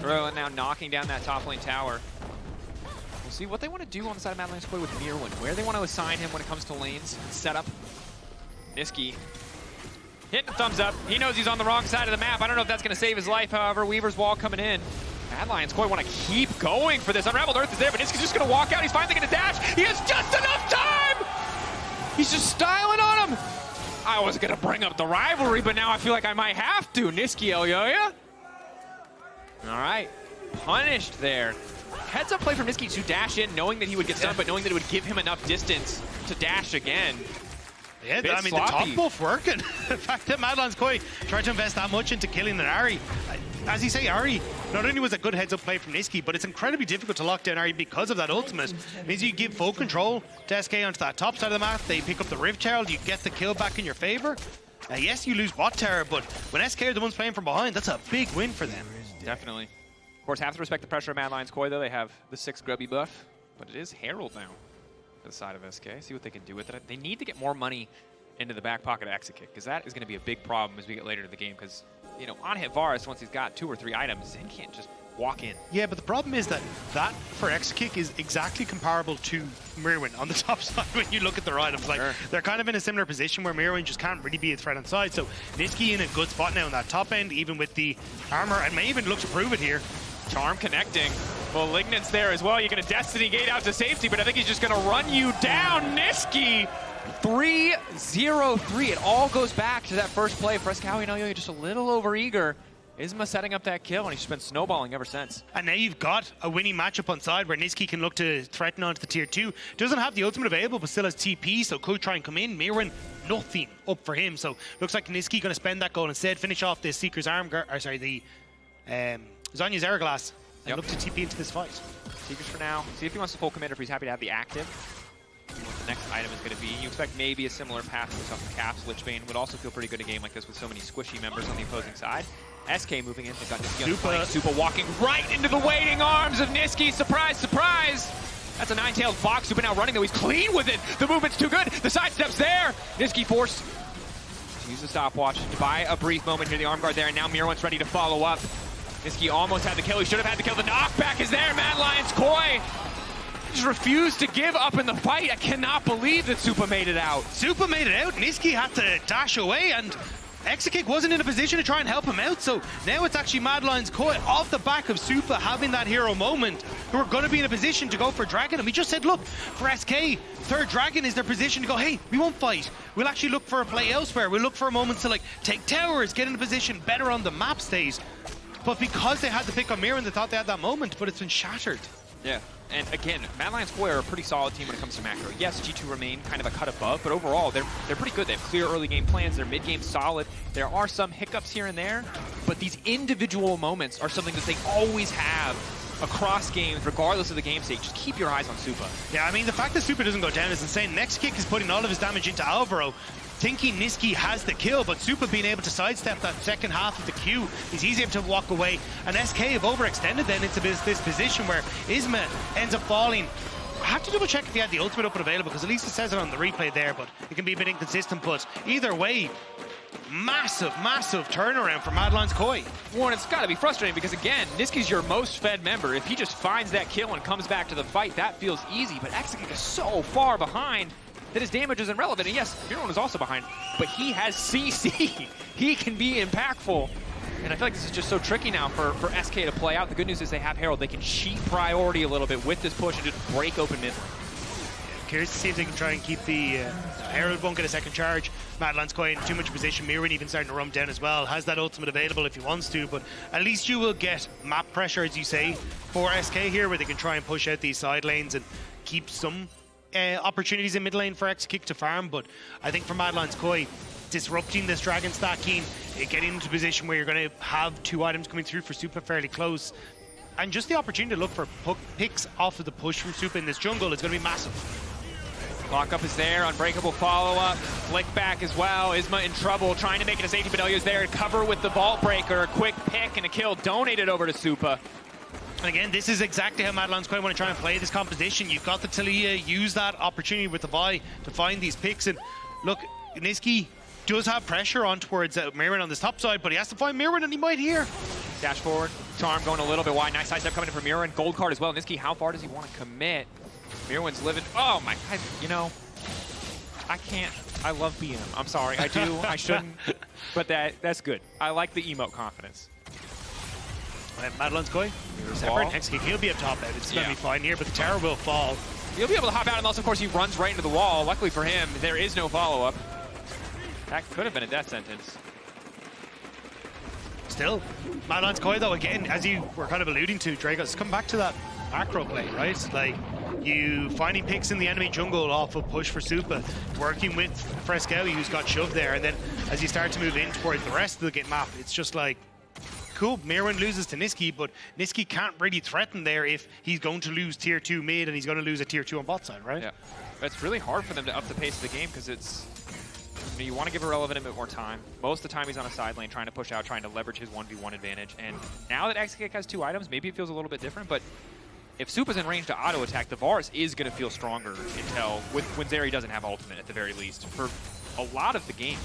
Myrwn now knocking down that top lane tower. We'll see what they want to do on the side of Mad Lions Koi with Myrwn, where they want to assign him when it comes to lanes, setup. Nisqy hitting the thumbs up. He knows he's on the wrong side of the map. I don't know if that's going to save his life, however. Weaver's wall coming in. Mad Lions Koi want to keep going for this. Unraveled Earth is there, but Nisqy's just going to walk out. He's finally going to dash. He has just enough time! He's just styling on him. I was going to bring up the rivalry, but now I feel like I might have to. Nisqy, Elyoya. All right. Punished there. Heads up play from Nisqy to dash in, knowing that he would get stunned, but knowing that it would give him enough distance to dash again. Yeah, I mean, the top buff working. The fact that Mad Lions Koi tried to invest that much into killing an Ahri. As you say, Ahri not only was a good heads-up play from Nisqy, but it's incredibly difficult to lock down Ahri because of that ultimate. It means you give full control to SK onto that top side of the map. They pick up the Rift Child, you get the kill back in your favor. Yes, you lose bot tower, but when SK are the ones playing from behind, that's a big win for them. Definitely. Of course, have to respect the pressure of Mad Lions Koi, though. They have the 6 grubby buff, but it is Herald now to the side of SK. See what they can do with it. They need to get more money into the back pocket of Exakick, because that is going to be a big problem as we get later in the game, because, you know, on hit Varus, once he's got 2 or 3 items, he can't just walk in. Yeah, but the problem is that for Exakick is exactly comparable to Myrwn on the top side when you look at their items. Like, they're kind of in a similar position where Myrwn just can't really be a threat on side. So Nisqy in a good spot now on that top end, even with the armor, and may even look to prove it here. Charm connecting. Malignant's there as well. You're going to Destiny Gate out to safety, but I think he's just going to run you down. Nisqy 3-0-3. It all goes back to that first play. Fresskowy and Elyoya just a little over-eager. Isma setting up that kill, and he's just been snowballing ever since. And now you've got a winning matchup on side where Nisqy can look to threaten onto the tier 2. Doesn't have the ultimate available, but still has TP, so could try and come in. Myrwn, nothing up for him. So looks like Nisqy going to spend that goal instead, finish off this Seeker's Arm, the Zhonya's Hourglass, and look to TP into this fight. Seekers for now. See if he wants to full commit or if he's happy to have the active. What the next item is going to be. You expect maybe a similar path to off the caps. Lichbane would also feel pretty good in a game like this with so many squishy members on the opposing side. SK moving in. They've got Nisqy on the flank. Supa walking right into the waiting arms of Nisqy. Surprise, surprise! That's a 9-tailed fox. Supa now running, though. He's clean with it. The movement's too good. The sidestep's there. Nisqy forced. Use the stopwatch to buy a brief moment here. The arm guard there, and now Myrwn's ready to follow up. Nisqy almost had the kill. He should have had the kill. The knockback is there. Mad Lions Koi just refused to give up in the fight. I cannot believe that Supa made it out. Supa made it out. Nisqy had to dash away, and Exakick wasn't in a position to try and help him out, so now it's actually Mad Lions Koi off the back of Supa having that hero moment, who are going to be in a position to go for Dragon. And we just said, look, for SK, third Dragon is their position to go, hey, we won't fight. We'll actually look for a play elsewhere. We'll look for a moment to like take towers, get in a position better on the map stays. But because they had to pick on Myrwn, they thought they had that moment, but it's been shattered. Yeah, and again, Mad Lions Koi are a pretty solid team when it comes to macro. Yes, G2 remain kind of a cut above, but overall, they're pretty good. They have clear early game plans, their mid game solid. There are some hiccups here and there, but these individual moments are something that they always have across games, regardless of the game state. Just keep your eyes on Supa. Yeah, I mean, the fact that Supa doesn't go down is insane. Exakick is putting all of his damage into Alvaro, thinking Nisqy has the kill, but Supa being able to sidestep that second half of the queue, he's easy able to walk away. And SK have overextended then into this position where Isma ends up falling. I have to double check if he had the ultimate up and available, because at least it says it on the replay there, but it can be a bit inconsistent. But either way, massive turnaround for Mad Lions Koi. Warren, it's got to be frustrating because, again, Nisqy's your most fed member. If he just finds that kill and comes back to the fight, that feels easy. But Exakick is so far behind that his damage is irrelevant. And yes, Myrwn is also behind, but he has CC. He can be impactful. And I feel like this is just so tricky now for SK to play out. The good news is they have Herald. They can cheat priority a little bit with this push and just break open mid. Curious to see if they can try and keep the Herald won't get a second charge. Mad Lions Koi in too much position. Myrwn even starting to run down as well. Has that ultimate available if he wants to, but at least you will get map pressure, as you say, for SK here, where they can try and push out these side lanes and keep some opportunities in mid lane for Exakick to farm. But I think for Mad Lions Koi, disrupting this Dragon stacking, getting into a position where you're going to have two items coming through for Supa fairly close, and just the opportunity to look for picks off of the push from Supa in this jungle is going to be massive. Lockup is there, unbreakable follow-up, flick back as well. Isma in trouble, trying to make it a safety, but Elyoya's there to cover with the Vault Breaker. A quick pick and a kill donated over to Supa. And again, this is exactly how Mad Lions Koi want to try and play this composition. You've got the Taliyah, use that opportunity with the Vi to find these picks. And look, Nisqy does have pressure on towards Myrwn on this top side, but he has to find Myrwn, and he might here. Dash forward, Charm going a little bit wide. Nice side step coming in from Myrwn. Gold card as well. Nisqy, how far does he want to commit? Myrwn's living. Oh my, you know, I can't. I love BM. I'm sorry, I do. I shouldn't, but that's good. I like the emote confidence. Mad Lions Koi, separate Exakick. He'll be up top out. It's going to be fine here, but the tower will fall. He'll be able to hop out, and also, of course, he runs right into the wall. Luckily for him, there is no follow-up. That could have been a death sentence. Still, Mad Lions Koi, though, again, as you were kind of alluding to, Drakos, come back to that macro play, right? Like, you finding picks in the enemy jungle off a push for Supa, working with Fresskowy, who's got shoved there, and then as you start to move in towards the rest of the map, it's just like, cool, Myrwn loses to Nisqy, but Nisqy can't really threaten there if he's going to lose tier 2 mid and he's going to lose a tier 2 on bot side, right? Yeah, it's really hard for them to up the pace of the game because it's, you want to give Irrelevant a bit more time. Most of the time he's on a side lane trying to push out, trying to leverage his 1v1 advantage. And now that Exakick has 2 items, maybe it feels a little bit different, but if Supa's in range to auto attack, the Varus is going to feel stronger until when Zeri doesn't have ultimate at the very least for a lot of the game.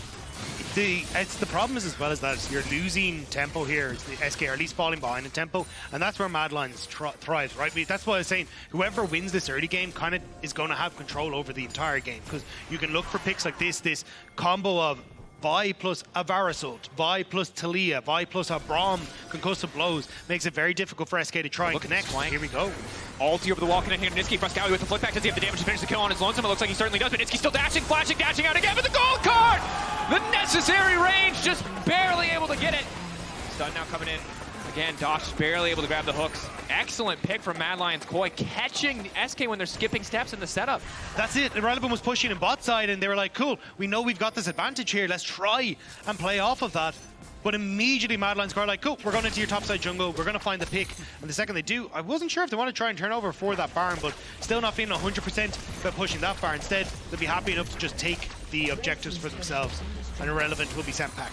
The problem is as well as that you're losing tempo here. It's the SK are at least falling behind in tempo, and that's where Mad Lions thrives, right? That's why I was saying whoever wins this early game kind of is going to have control over the entire game, because you can look for picks like this combo of Vi plus a Varus ult, Vi plus Taliyah, Vi plus a Braum concussive blows makes it very difficult for SK to try and connect. Here we go. Ulti over the wall connecting to Nisqy. Fresskowy with the flip back. Does he have the damage to finish the kill on his lonesome? It looks like he certainly does, but Nisqy still dashing, flashing, dashing out again with the gold card! The necessary range, just barely able to get it. Stun now coming in. Again, Dosh barely able to grab the hooks. Excellent pick from Mad Lions Koi, catching SK when they're skipping steps in the setup. That's it. Irrelevant was pushing in bot side, and they were like, cool, we know we've got this advantage here. Let's try and play off of that. But immediately Mad Lions Koi are like, cool, we're going into your topside jungle. We're going to find the pick. And the second they do, I wasn't sure if they want to try and turn over for that Baron, but still not feeling 100% about pushing that Baron. Instead, they'll be happy enough to just take the objectives for themselves. And Irrelevant will be sent back.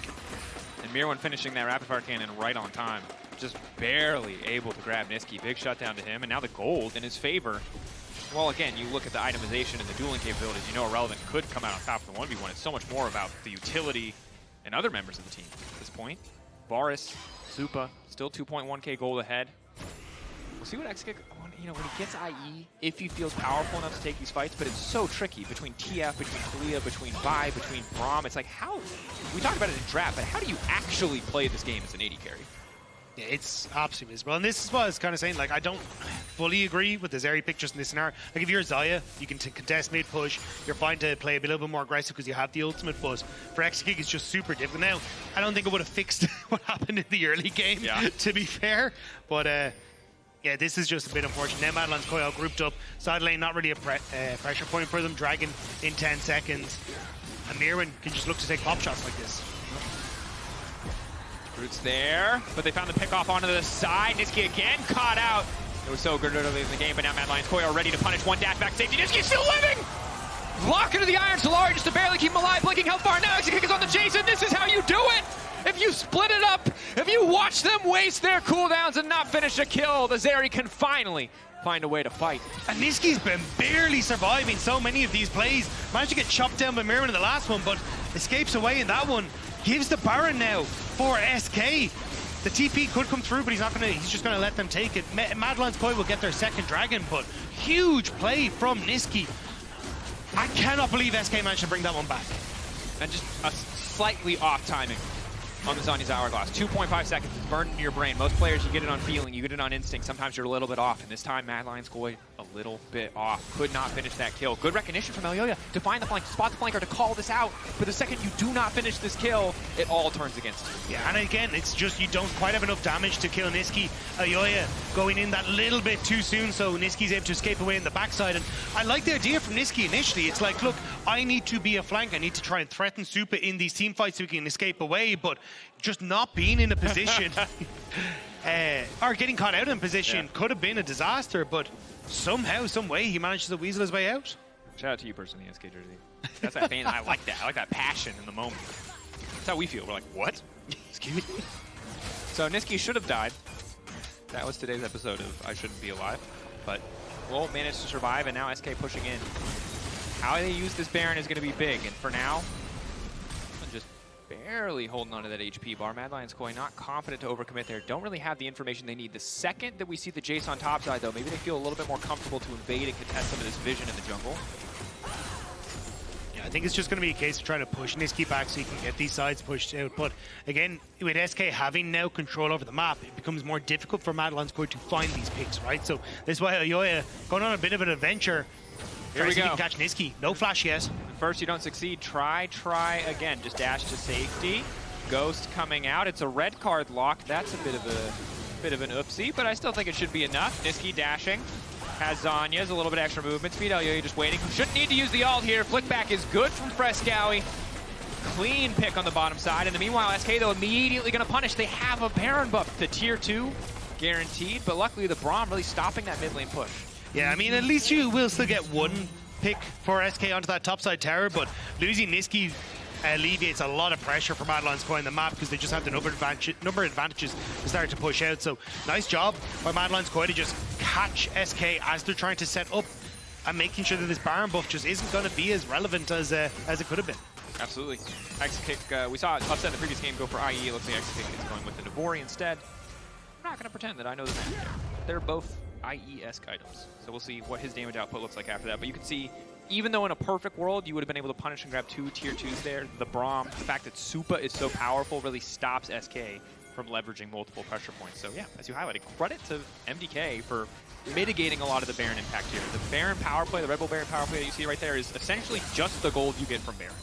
And Myrwn finishing that rapid fire cannon right on time. Just barely able to grab Nisqy. Big shutdown to him, and now the gold in his favor. Well, again, you look at the itemization and the dueling capabilities, you know Irrelevant could come out on top of the 1v1. It's so much more about the utility and other members of the team at this point. Varus, Supa, still 2.1k gold ahead. We'll see what Exakick, you know, when he gets IE, if he feels powerful enough to take these fights, but it's so tricky between TF, between Taliyah, between Vi, between Braum. It's like, how, we talked about it in draft, but how do you actually play this game as an AD carry? Yeah, it's absolutely miserable. And this is what I was kind of saying, like, I don't fully agree with the Zeri pick just in this scenario. Like, if you're Xayah, you can contest mid-push, you're fine to play a little bit more aggressive because you have the ultimate, but for Exakick, it's just super difficult. Now, I don't think it would have fixed what happened in the early game, to be fair, but yeah, this is just a bit unfortunate. Now Madeline's Coil grouped up. Side lane, not really a pressure point for them. Dragon in 10 seconds. And Myrwn can just look to take pop shots like this. Roots there, but they found the pick off onto the side. Nisqy again caught out. It was so good early in the game, but now Madeline's Coil ready to punish. One dash back safety. Nisqy still living! Lock into the iron to Laure just to barely keep him alive. Blinking health bar now. Exakick is on the Jayce, and this is how you do it! If you split it up, if you watch them waste their cooldowns and not finish a kill, the Zeri can finally find a way to fight. And Nisqy's been barely surviving so many of these plays. Managed to get chopped down by Myrwn in the last one, but escapes away in that one. Gives the Baron now for SK. The TP could come through, but he's just gonna let them take it. Madeline's Coil will get their second dragon, but huge play from Nisqy. I cannot believe SK managed to bring that one back. And just a slightly off timing on the Zhonya's Hourglass. 2.5 seconds, it's burned into your brain. Most players, you get it on feeling, you get it on instinct. Sometimes you're a little bit off, and this time Madeline's Coil a little bit off. Could not finish that kill. Good recognition from Elyoya to find the flank, to spot the flanker, to call this out. But the second you do not finish this kill, it all turns against you. Yeah, and again, it's just you don't quite have enough damage to kill Nisqy. Elyoya going in that little bit too soon, so Nisqy's able to escape away in the backside. And I like the idea from Nisqy initially. It's like, look, I need to be a flank. I need to try and threaten Supa in these team fights so we can escape away, but just not being in a position or getting caught out in position could have been a disaster, but somehow, some way, he manages to weasel his way out. Shout out to you personally, SK Jersey. That's that fan. I like that. I like that passion in the moment. That's how we feel. We're like, what? Excuse me? So Nisqy should have died. That was today's episode of I Shouldn't Be Alive. But Will managed to survive, and now SK pushing in. How they use this Baron is going to be big, and for now, just barely holding on to that HP bar. Madeline's Coil not confident to overcommit there. Don't really have the information they need. The second that we see the Jayce on top side, though, maybe they feel a little bit more comfortable to invade and contest some of this vision in the jungle. Yeah, I think it's just going to be a case of trying to push Nisqy back so you can get these sides pushed out. But again, with SK having now control over the map, it becomes more difficult for Madeline's Coil to find these picks, right? So this is why Elyoya going on a bit of an adventure. Here we go. Can catch Nisqy. No flash yet. First you don't succeed, try again. Just dash to safety. Ghost coming out. It's a red card lock. That's a bit of an oopsie, but I still think it should be enough. Nisqy dashing. Has Zhonya's a little bit extra movement speed. Elyoya just waiting. Shouldn't need to use the ult here. Flick back is good from Fresskowy. Clean pick on the bottom side. In the meanwhile, SK though immediately going to punish. They have a Baron buff to tier 2 guaranteed, but luckily the Braum really stopping that mid lane push. Yeah, I mean, at least you will still get one pick for SK onto that topside tower, but losing Nisqy alleviates a lot of pressure for Madeline's Coil in the map because they just have the number of advantages to start to push out. So nice job by Madeline's Coil to just catch SK as they're trying to set up and making sure that this Baron buff just isn't going to be as relevant as it could have been. Absolutely. Exakick, we saw Upset in the previous game go for IE. It looks like Exakick is going with the Navori instead. I'm not going to pretend that I know the man. They're both IE-esque items. So we'll see what his damage output looks like after that. But you can see, even though in a perfect world you would have been able to punish and grab 2 tier 2s there, the Braum, the fact that Supa is so powerful really stops SK from leveraging multiple pressure points. So yeah, as you highlighted, credit to MDK for mitigating a lot of the Baron impact here. The Baron power play, the Red Bull Baron power play that you see right there is essentially just the gold you get from Baron.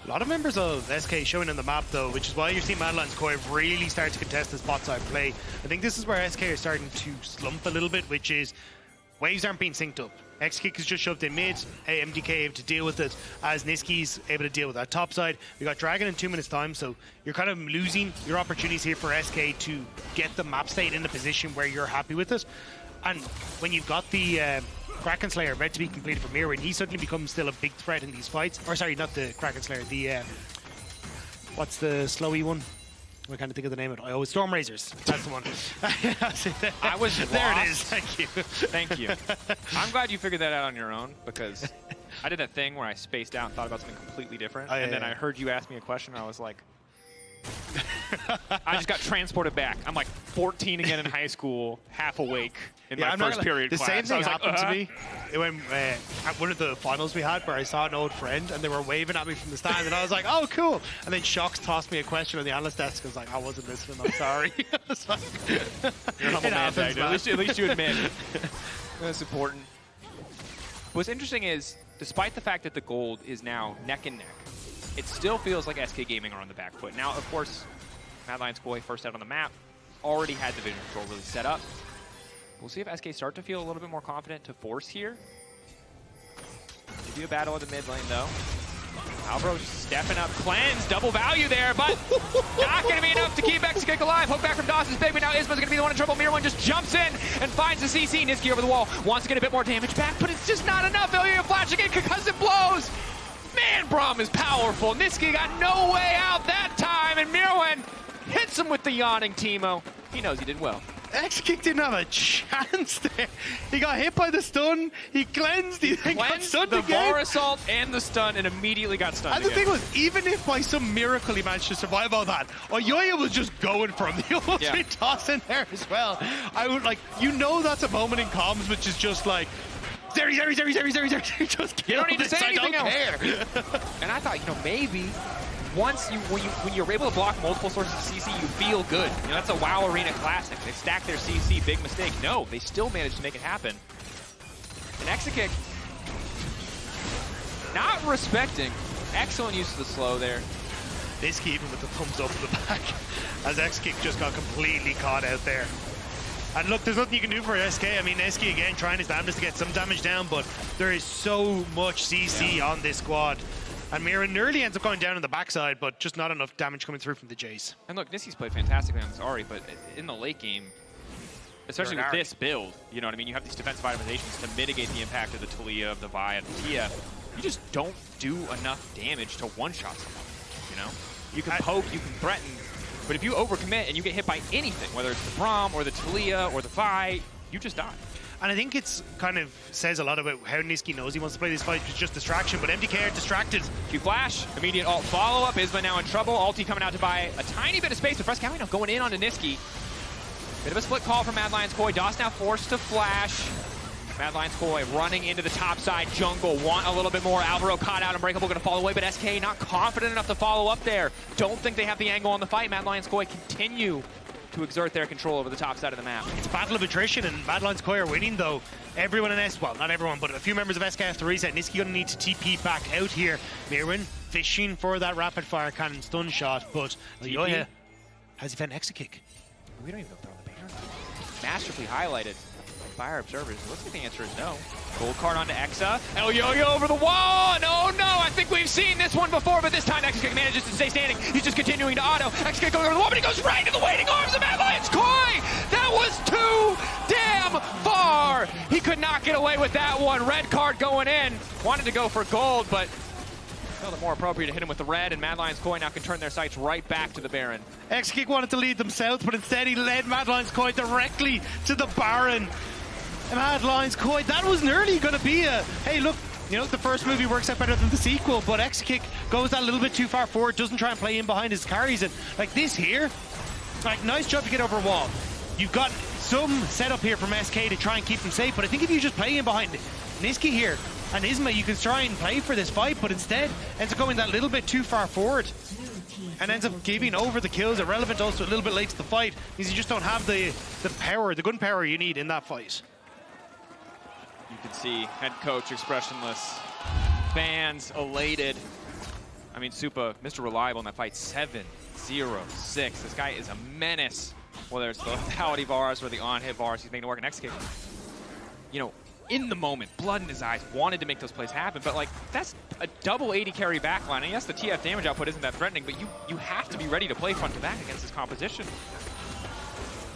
A lot of members of SK showing on the map though, which is why you're seeing Madeline's Coil really start to contest this bot side play. I think this is where SK are starting to slump a little bit, which is waves aren't being synced up. Exakick is just shoved in mid, MDK able to deal with it as Nisqy's able to deal with that top side. We got Dragon in 2 minutes time, so you're kind of losing your opportunities here for SK to get the map state in a position where you're happy with it. And when you've got the Kraken Slayer ready to be completed for Myrwn, he suddenly becomes still a big threat in these fights. Or sorry, not the Kraken Slayer, the what's the slowy one? I can't think of the name of it. Oh, Storm Razors. That's the one. I was lost. There it is. Thank you. Thank you. I'm glad you figured that out on your own because I did that thing where I spaced out and thought about something completely different, and then I heard you ask me a question, and I was like, I just got transported back. I'm like 14 again in high school, half awake in my first period class. The same thing happened to me It when at one of the finals we had where I saw an old friend and they were waving at me from the stand and I was like, oh, cool. And then Sjokz tossed me a question on the analyst desk. I was like, I wasn't listening, I'm sorry. I was like, You're a humble man, Dagda. At least you admit. That's important. What's interesting is, despite the fact that the gold is now neck and neck, it still feels like SK Gaming are on the back foot. Now, of course, Nisqy first out on the map, already had the vision control really set up. We'll see if SK start to feel a little bit more confident to force here. They do a battle at the mid lane, though. Alvaro stepping up, cleanse, double value there, but not going to be enough to keep Exakick alive. Hook back from Dawson's big, but now Isma's going to be the one in trouble. Myrwn just jumps in and finds the CC. Nisqy over the wall, wants to get a bit more damage back, but it's just not enough. Elyoya flashing in because it blows. Man, Braum is powerful. Nisqy got no way out that time, and Myrwn hits him with the yawning Teemo. He knows he did well. Exakick didn't have a chance there. He got hit by the stun, he cleansed, he then got stunned the again. Var assault and the stun, and immediately got stunned And the thing was, even if by some miracle he managed to survive all that, Elyoya was just going for him. He almost been tossed in there as well. I would like, you know, that's a moment in comms which is just like, Zeri, Zeri, Zeri, Zeri, Zeri, Zeri. Just you don't need to say anything else. Care. And I thought, you know, maybe once when you're able to block multiple sources of CC, you feel good. You know, that's a WoW Arena classic. They stack their CC, big mistake. No, they still managed to make it happen. And Exakick, not respecting. Excellent use of the slow there. Nisqy even with the thumbs up in the back, as Exakick just got completely caught out there. And look, there's nothing you can do for SK. I mean, Nisqy again trying his damnedest to get some damage down, but there is so much CC on this squad. And Myrwn nearly ends up going down on the backside, but just not enough damage coming through from the Jayce. And look, Nisqy's played fantastically on this Ahri, but in the late game, especially with this build, you know what I mean? You have these defensive itemizations to mitigate the impact of the Taliyah, of the Vi, of the Tia. You just don't do enough damage to one-shot someone, you know? You can poke, you can threaten, but if you overcommit and you get hit by anything, whether it's the Braum or the Taliyah or the Vi, you just die. And I think it's kind of says a lot about how Nisqy knows he wants to play this fight. It's just distraction, but MDK are distracted. Q flash, immediate ult follow-up. Isma now in trouble. Ulti coming out to buy a tiny bit of space, but Fresskowy now going in onto Nisqy. Bit of a split call from Nisqy. DOS now forced to flash. Nisqy running into the top side jungle. Want a little bit more. Alvaro caught out. Unbreakable going to fall away, but SK not confident enough to follow up there. Don't think they have the angle on the fight. Nisqy continue to exert their control over the top side of the map. It's a battle of attrition, and Nisqy are winning, though. Everyone in well, not everyone, but a few members of SK have to reset. Nisqy going to need to TP back out here. Myrwn fishing for that rapid-fire cannon stun shot, but Elyoya has he found Exakick? We don't even know if they're on the banner. Masterfully highlighted by our observers. It looks like the answer is no. Gold card onto Exa. Elyoya over the wall! No, no! I think we've seen this one before, but this time Exakick manages to stay standing. He's just continuing to auto. Exakick going over the wall, but he goes right into the waiting arms of Nisqy! That was too damn far! He could not get away with that one. Red card going in. Wanted to go for gold, but felt it more appropriate to hit him with the red, and Nisqy now can turn their sights right back to the Baron. Exakick wanted to lead them south, but instead he led Nisqy directly to the Baron. Nisqy, that was nearly going to be a, hey look, you know, the first movie works out better than the sequel, but Exakick goes that little bit too far forward, doesn't try and play in behind his carries, and like this here, like nice job to get over a wall. You've got some setup here from SK to try and keep them safe, but I think if you just play in behind Nisqy here and Isma, you can try and play for this fight, but instead ends up going that little bit too far forward and ends up giving over the kills. Irrelevant, also a little bit late to the fight, because you just don't have the power, the gun power you need in that fight. You can see head coach expressionless, fans elated. I mean, Supa, Mr. Reliable in that fight, 7-0-6. This guy is a menace. Whether it's the lethality Varus or the on-hit Varus, he's making it work. And Exakick, you know, in the moment, blood in his eyes, wanted to make those plays happen. But, like, that's a double 80 carry backline. And yes, the TF damage output isn't that threatening, but you have to be ready to play front to back against this composition.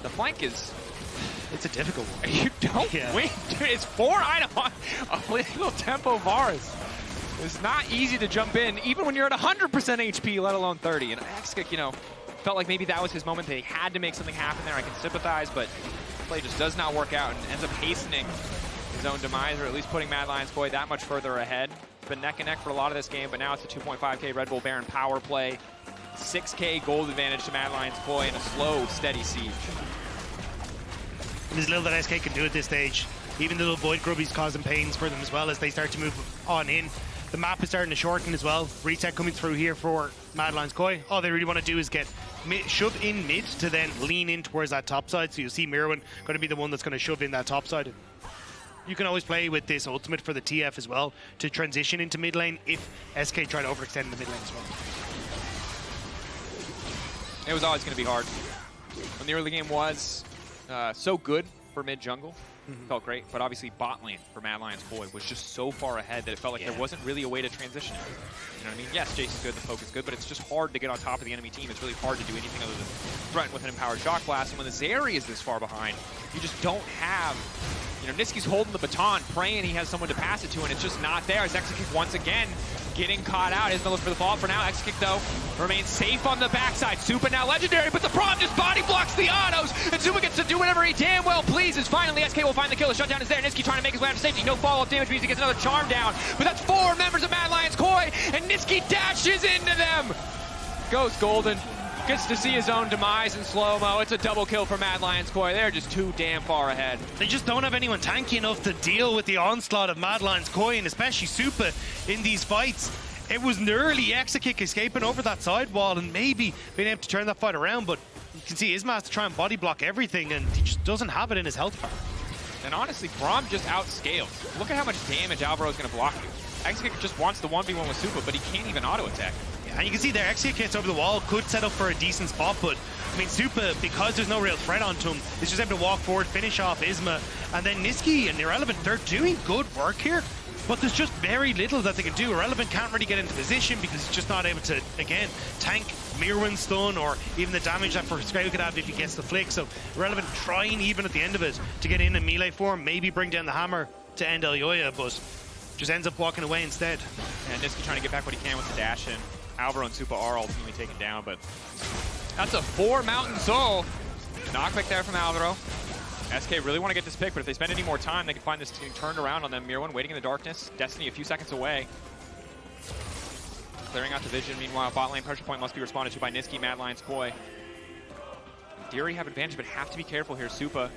The flank is... It's a difficult one. You don't win, dude. It's 4 items on a little tempo Varus. It's not easy to jump in, even when you're at 100% HP, let alone 30. And Exakick, you know, felt like maybe that was his moment. They had to make something happen there. I can sympathize, but the play just does not work out and ends up hastening his own demise, or at least putting Mad Lions Koi that much further ahead. It's been neck and neck for a lot of this game, but now it's a 2.5k Red Bull Baron power play. 6k gold advantage to Mad Lions Koi in a slow, steady siege. There's little that SK can do at this stage. Even the little Void Grubby's causing pains for them as well as they start to move on in. The map is starting to shorten as well. Reset coming through here for Mad Lions Koi. All they really want to do is get shove in mid to then lean in towards that top side. So you'll see Myrwn going to be the one that's going to shove in that top side. You can always play with this ultimate for the TF as well to transition into mid lane if SK try to overextend the mid lane as well. It was always going to be hard. When the early game was so good for mid jungle, felt great, but obviously bot lane for Mad Lions Koi was just so far ahead that it felt like there wasn't really a way to transition it. You know what I mean? Yes, Jayce is good, the poke is good, but it's just hard to get on top of the enemy team. It's really hard to do anything other than threaten with an empowered shock blast. And when the Zeri is this far behind, you just don't have, you know, Nisqy's holding the baton, praying he has someone to pass it to, and it's just not there. As Exakick once again getting caught out. Isma looking for the follow-up for now. Exakick, though, remains safe on the backside. Supa now legendary, but the Braum just body blocks the autos, and Supa gets to do whatever he damn well pleases. Finally, SK will find the kill. The shutdown is there. Nisqy trying to make his way out of safety. No follow-up damage means he gets another charm down, but that's 4 members of Mad Lions Koi, and Nisqy dashes into them. Goes Golden. Gets to see his own demise in slow-mo. It's a double kill for Mad Lions Koi. They're just too damn far ahead. They just don't have anyone tanky enough to deal with the onslaught of Mad Lions Koi, and especially Supa in these fights. It was nearly Exakick escaping over that side wall and maybe being able to turn that fight around, but you can see Isma has to try and body block everything, and he just doesn't have it in his health bar. And honestly, Braum just outscales. Look at how much damage Alvaro is going to block you. Exakick just wants the 1v1 with Supa, but he can't even auto-attack. Yeah, and you can see there, Exakick hits over the wall, could set up for a decent spot, but I mean, Supa, because there's no real threat onto him, is just able to walk forward, finish off Isma, and then Nisqy and Irrelevant, they're doing good work here. But there's just very little that they can do. Irrelevant can't really get into position because he's just not able to, again, tank Myrwn's stun or even the damage that Fresskowy could have if he gets the flick. So Irrelevant trying even at the end of it to get in melee form, maybe bring down the hammer to end Elyoya, but just ends up walking away instead. And Nisqy trying to get back what he can with the dash in. Alvaro and Supa are ultimately taken down, but that's a 4 Mountain Soul. Knockback there from Alvaro. SK really want to get this pick, but if they spend any more time, they can find this team turned around on them. Myrwn waiting in the darkness. Destiny a few seconds away. Clearing out the vision. Meanwhile, bot lane pressure point must be responded to by Nisqy, Mad Lions Koi. Deary have advantage, but have to be careful here. Supa.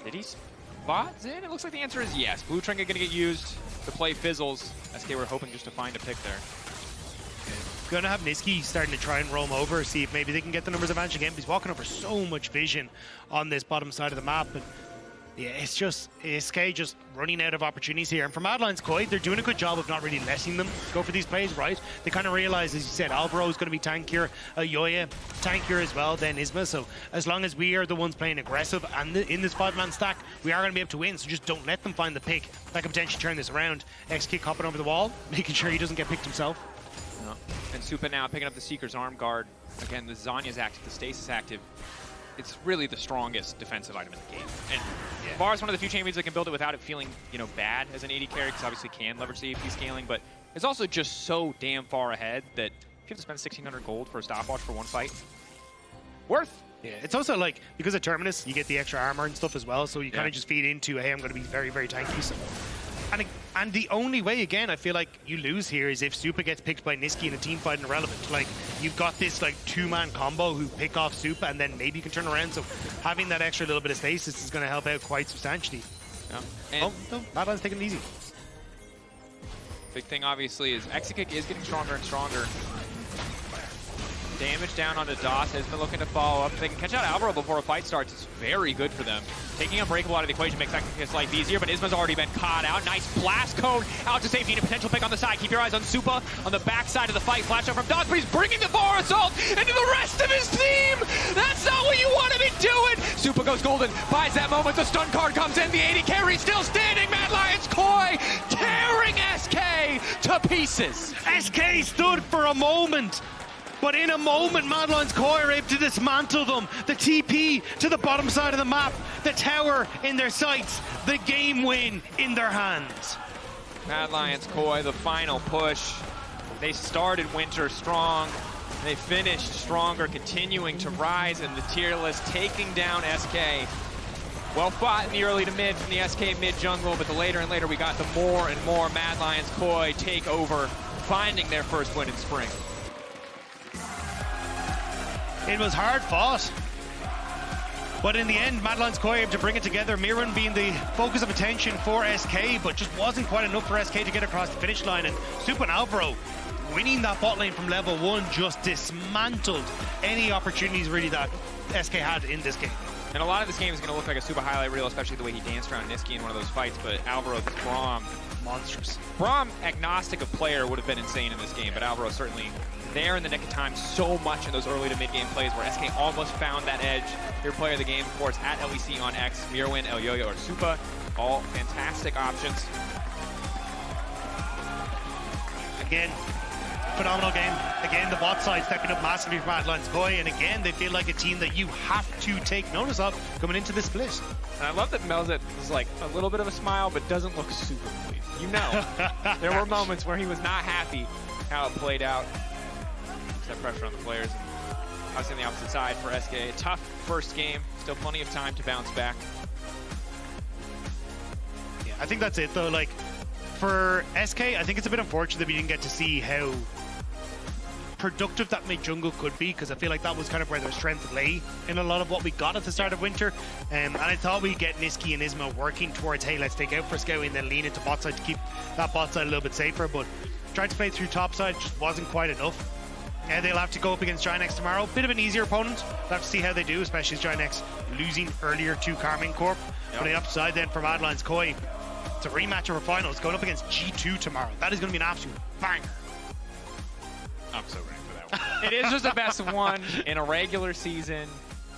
Did he spot Zin? It looks like the answer is yes. Blue Trinket going to get used. The play fizzles. SK were hoping just to find a pick there. Gonna have Nisqy starting to try and roam over, see if maybe they can get the numbers advantage again. He's walking over so much vision on this bottom side of the map, and yeah, it's just SK just running out of opportunities here. And for Mad Lions Koi, they're doing a good job of not really letting them go for these plays, right? They kind of realize, as you said, Alvaro is going to be tankier, Elyoya tankier as well, then Isma. So as long as we are the ones playing aggressive and in this 5-man stack, we are going to be able to win. So just don't let them find the pick. That could potentially turn this around. Exakick hopping over the wall, making sure he doesn't get picked himself. And Supa now picking up the Seeker's arm guard. Again, the Zanya's active, the Stasis active. It's really the strongest defensive item in the game. And Varus is one of the few champions that can build it without it feeling, you know, bad as an AD carry, because obviously can leverage the AP scaling, but it's also just so damn far ahead that if you have to spend 1,600 gold for a stopwatch for one fight, worth. Yeah, it's also like, because of Terminus, you get the extra armor and stuff as well, so you kind of just feed into, hey, I'm going to be very, very tanky. So. And the only way, again, I feel like you lose here is if Supa gets picked by Nisqy in a team fight and Irrelevant. Like, you've got this, like, 2-man combo who pick off Supa, and then maybe you can turn around. So having that extra little bit of stasis is going to help out quite substantially. Yeah. No, Mad Lions taking it easy. Big thing, obviously, is Exakick is getting stronger and stronger. Damage down onto DOS. Has been looking to follow up. If they can catch out Alvaro before a fight starts, it's very good for them. Taking Unbreakable out of the equation makes Exakick's life easier, but Isma's already been caught out. Nice blast cone out to safety and a potential pick on the side. Keep your eyes on Supa on the backside of the fight. Flash out from DOS, but he's bringing the bar assault into the rest of his team. That's not what you want to be doing. Supa goes golden, buys that moment. The stun card comes in. The AD carry still standing. Mad Lions Koi tearing SK to pieces. SK stood for a moment. But in a moment, Mad Lions Koi are able to dismantle them. The TP to the bottom side of the map, the tower in their sights, the game win in their hands. Mad Lions Koi, the final push. They started winter strong. They finished stronger, continuing to rise in the tier list, taking down SK. Well fought in the early to mid from the SK mid jungle, but the later and later we got the more and more Mad Lions Koi take over, finding their first win in Spring. It was hard fought. But in the end, Mad Lions Koi able to bring it together. Myrwn being the focus of attention for SK, but just wasn't quite enough for SK to get across the finish line. And Supa and Alvaro winning that bot lane from level 1 just dismantled any opportunities really that SK had in this game. And a lot of this game is going to look like a Supa highlight reel, especially the way he danced around Nisqy in one of those fights, but Alvaro, this Braum, monstrous. Braum, agnostic of player, would have been insane in this game, but Alvaro certainly there in the nick of time so much in those early to mid-game plays where SK almost found that edge. Their player of the game, of course, at LEC on X, Myrwn, Elyoya, or Supa. All fantastic options. Again, phenomenal game. Again, the bot side stepping up massively for Mad Lions Koi, and again, they feel like a team that you have to take notice of coming into this split. And I love that Melzet is like a little bit of a smile, but doesn't look super pleased. You know, there were moments where he was not happy how it played out. That pressure on the players. And obviously on the opposite side for SK, a tough first game, still plenty of time to bounce back. Yeah, I think that's it though. Like for SK, I think it's a bit unfortunate that we didn't get to see how productive that mid jungle could be, because I feel like that was kind of where their strength lay in a lot of what we got at the start of winter. And I thought we'd get Nisqy and Isma working towards, hey, let's take out Fresskowy and then lean into bot side to keep that bot side a little bit safer. But tried to play through top side, just wasn't quite enough. And they'll have to go up against Ginex tomorrow. Bit of an easier opponent. We'll have to see how they do, especially as Ginex losing earlier to Karmine Corp. Yep. On the upside then for Mad Lions Koi, it's a rematch of our finals going up against G2 tomorrow. That is going to be an absolute banger. I'm so ready for that one. It is just a best of one in a regular season,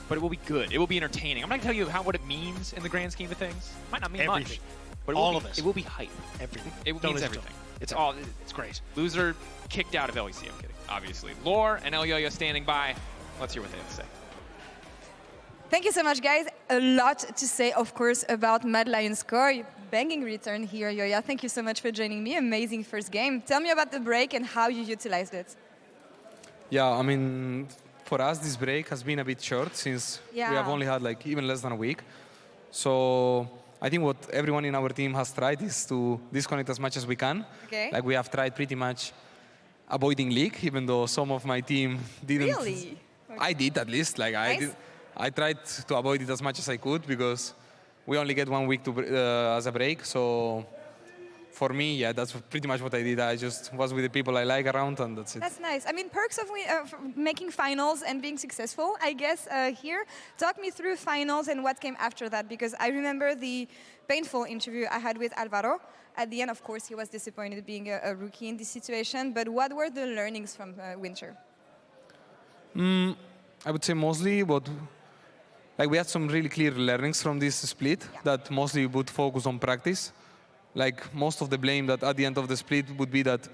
but it will be good. It will be entertaining. I'm not going to tell you what it means in the grand scheme of things. It might not mean much. But all of it. It will be hype. Everything. It means everything. It's great. Loser kicked out of LEC, I'm kidding. Obviously. Laure and Elyoya standing by. Let's hear what they have to say. Thank you so much, guys. A lot to say, of course, about Mad Lions Koi. Banging return here, Yoya. Thank you so much for joining me. Amazing first game. Tell me about the break and how you utilized it. Yeah, I mean, for us, this break has been a bit short since we have only had like even less than a week. So I think what everyone in our team has tried is to disconnect as much as we can. Okay. Like we have tried pretty much avoiding league, even though some of my team didn't. Really? Okay. I did at least. Like Nice. I tried to avoid it as much as I could because we only get 1 week to as a break. So for me, yeah, that's pretty much what I did. I just was with the people I like around, and that's it. That's nice. I mean, perks of making finals and being successful, I guess, here. Talk me through finals and what came after that, because I remember the painful interview I had with Alvaro. At the end, of course, he was disappointed being a rookie in this situation, but what were the learnings from winter? I would say mostly we had some really clear learnings from this split that mostly would focus on practice. Like most of the blame that at the end of the split would be that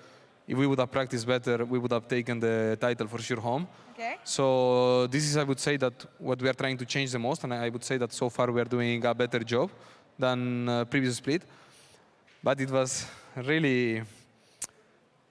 if we would have practiced better, we would have taken the title for sure home. Okay. So this is, I would say, that what we are trying to change the most, and I would say that so far we are doing a better job than previous split. But it was really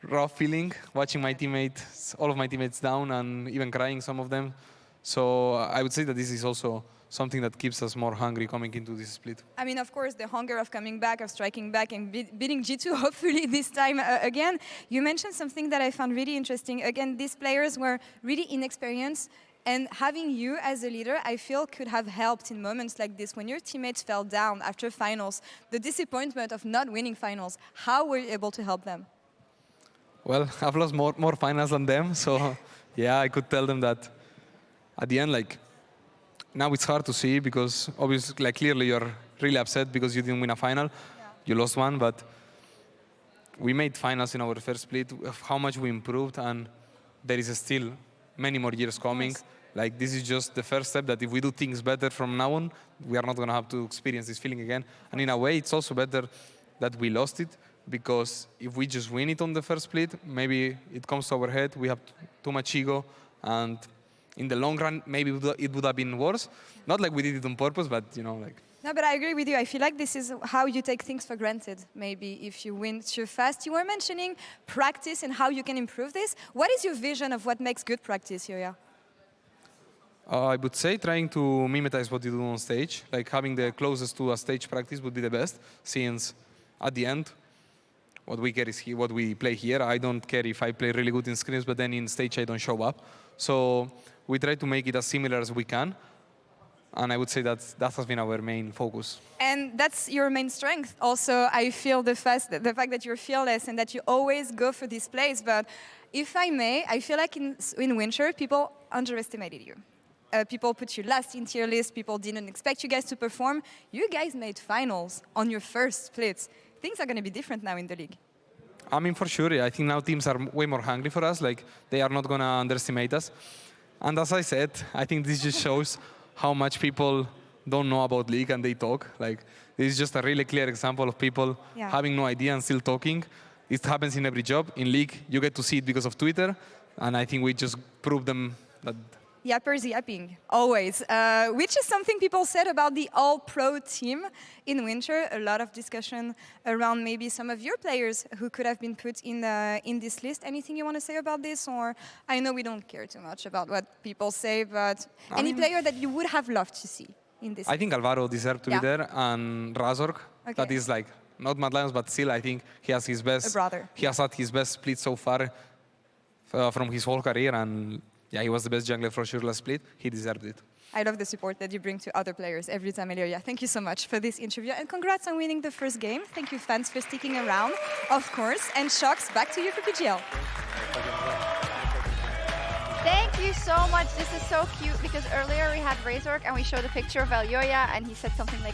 rough feeling watching my teammates, all of my teammates down and even crying, some of them. So I would say that this is also something that keeps us more hungry coming into this split. I mean, of course, the hunger of coming back, of striking back and beating G2, hopefully this time again. You mentioned something that I found really interesting. Again, these players were really inexperienced, and having you as a leader, I feel, could have helped in moments like this. When your teammates fell down after finals, the disappointment of not winning finals, how were you able to help them? Well, I've lost more finals than them, so yeah, I could tell them that at the end, like, now it's hard to see because obviously, like, clearly you're really upset because you didn't win a final. Yeah. You lost one, but we made finals in our first split. How much we improved, and there is still many more years coming. Like, this is just the first step that if we do things better from now on, we are not going to have to experience this feeling again. And in a way, it's also better that we lost it, because if we just win it on the first split, maybe it comes to our head, we have too much ego, and in the long run, maybe it would have been worse. Not like we did it on purpose, but, you know, like... No, but I agree with you. I feel like this is how you take things for granted, maybe, if you win too fast. You were mentioning practice and how you can improve this. What is your vision of what makes good practice, Yoya? I would say trying to mimetize what you do on stage, like having the closest to a stage practice would be the best, since at the end, what we care is what we play here. I don't care if I play really good in screens, but then in stage I don't show up. So we try to make it as similar as we can. And I would say that has been our main focus. And that's your main strength. Also, I feel the fact that you're fearless and that you always go for these plays. But if I may, I feel like in Winter, people underestimated you. People put you last in tier list. People didn't expect you guys to perform. You guys made finals on your first splits. Things are going to be different now in the league. I mean, for sure. I think now teams are way more hungry for us. Like, they are not going to underestimate us. And as I said, I think this just shows how much people don't know about League and they talk. Like, this is just a really clear example of people having no idea and still talking. It happens in every job. In League, you get to see it because of Twitter. And I think we just proved them that. Yappers yapping, always. Which is something people said about the all-pro team in Winter. A lot of discussion around maybe some of your players who could have been put in this list. Anything you want to say about this? Or I know we don't care too much about what people say, but any player that you would have loved to see in this I think Alvaro deserved to be there, and Razork. Okay. That is like, not Mad Lions, but still I think he has his best. A brother. He has had his best split so far from his whole career, and yeah, he was the best jungler for sure last split. He deserved it. I love the support that you bring to other players every time, Elyoya. Thank you so much for this interview. And congrats on winning the first game. Thank you, fans, for sticking around, of course. And Sjokz, back to you for PGL. Thank you so much. This is so cute because earlier we had Razork and we showed a picture of Elyoya and he said something like,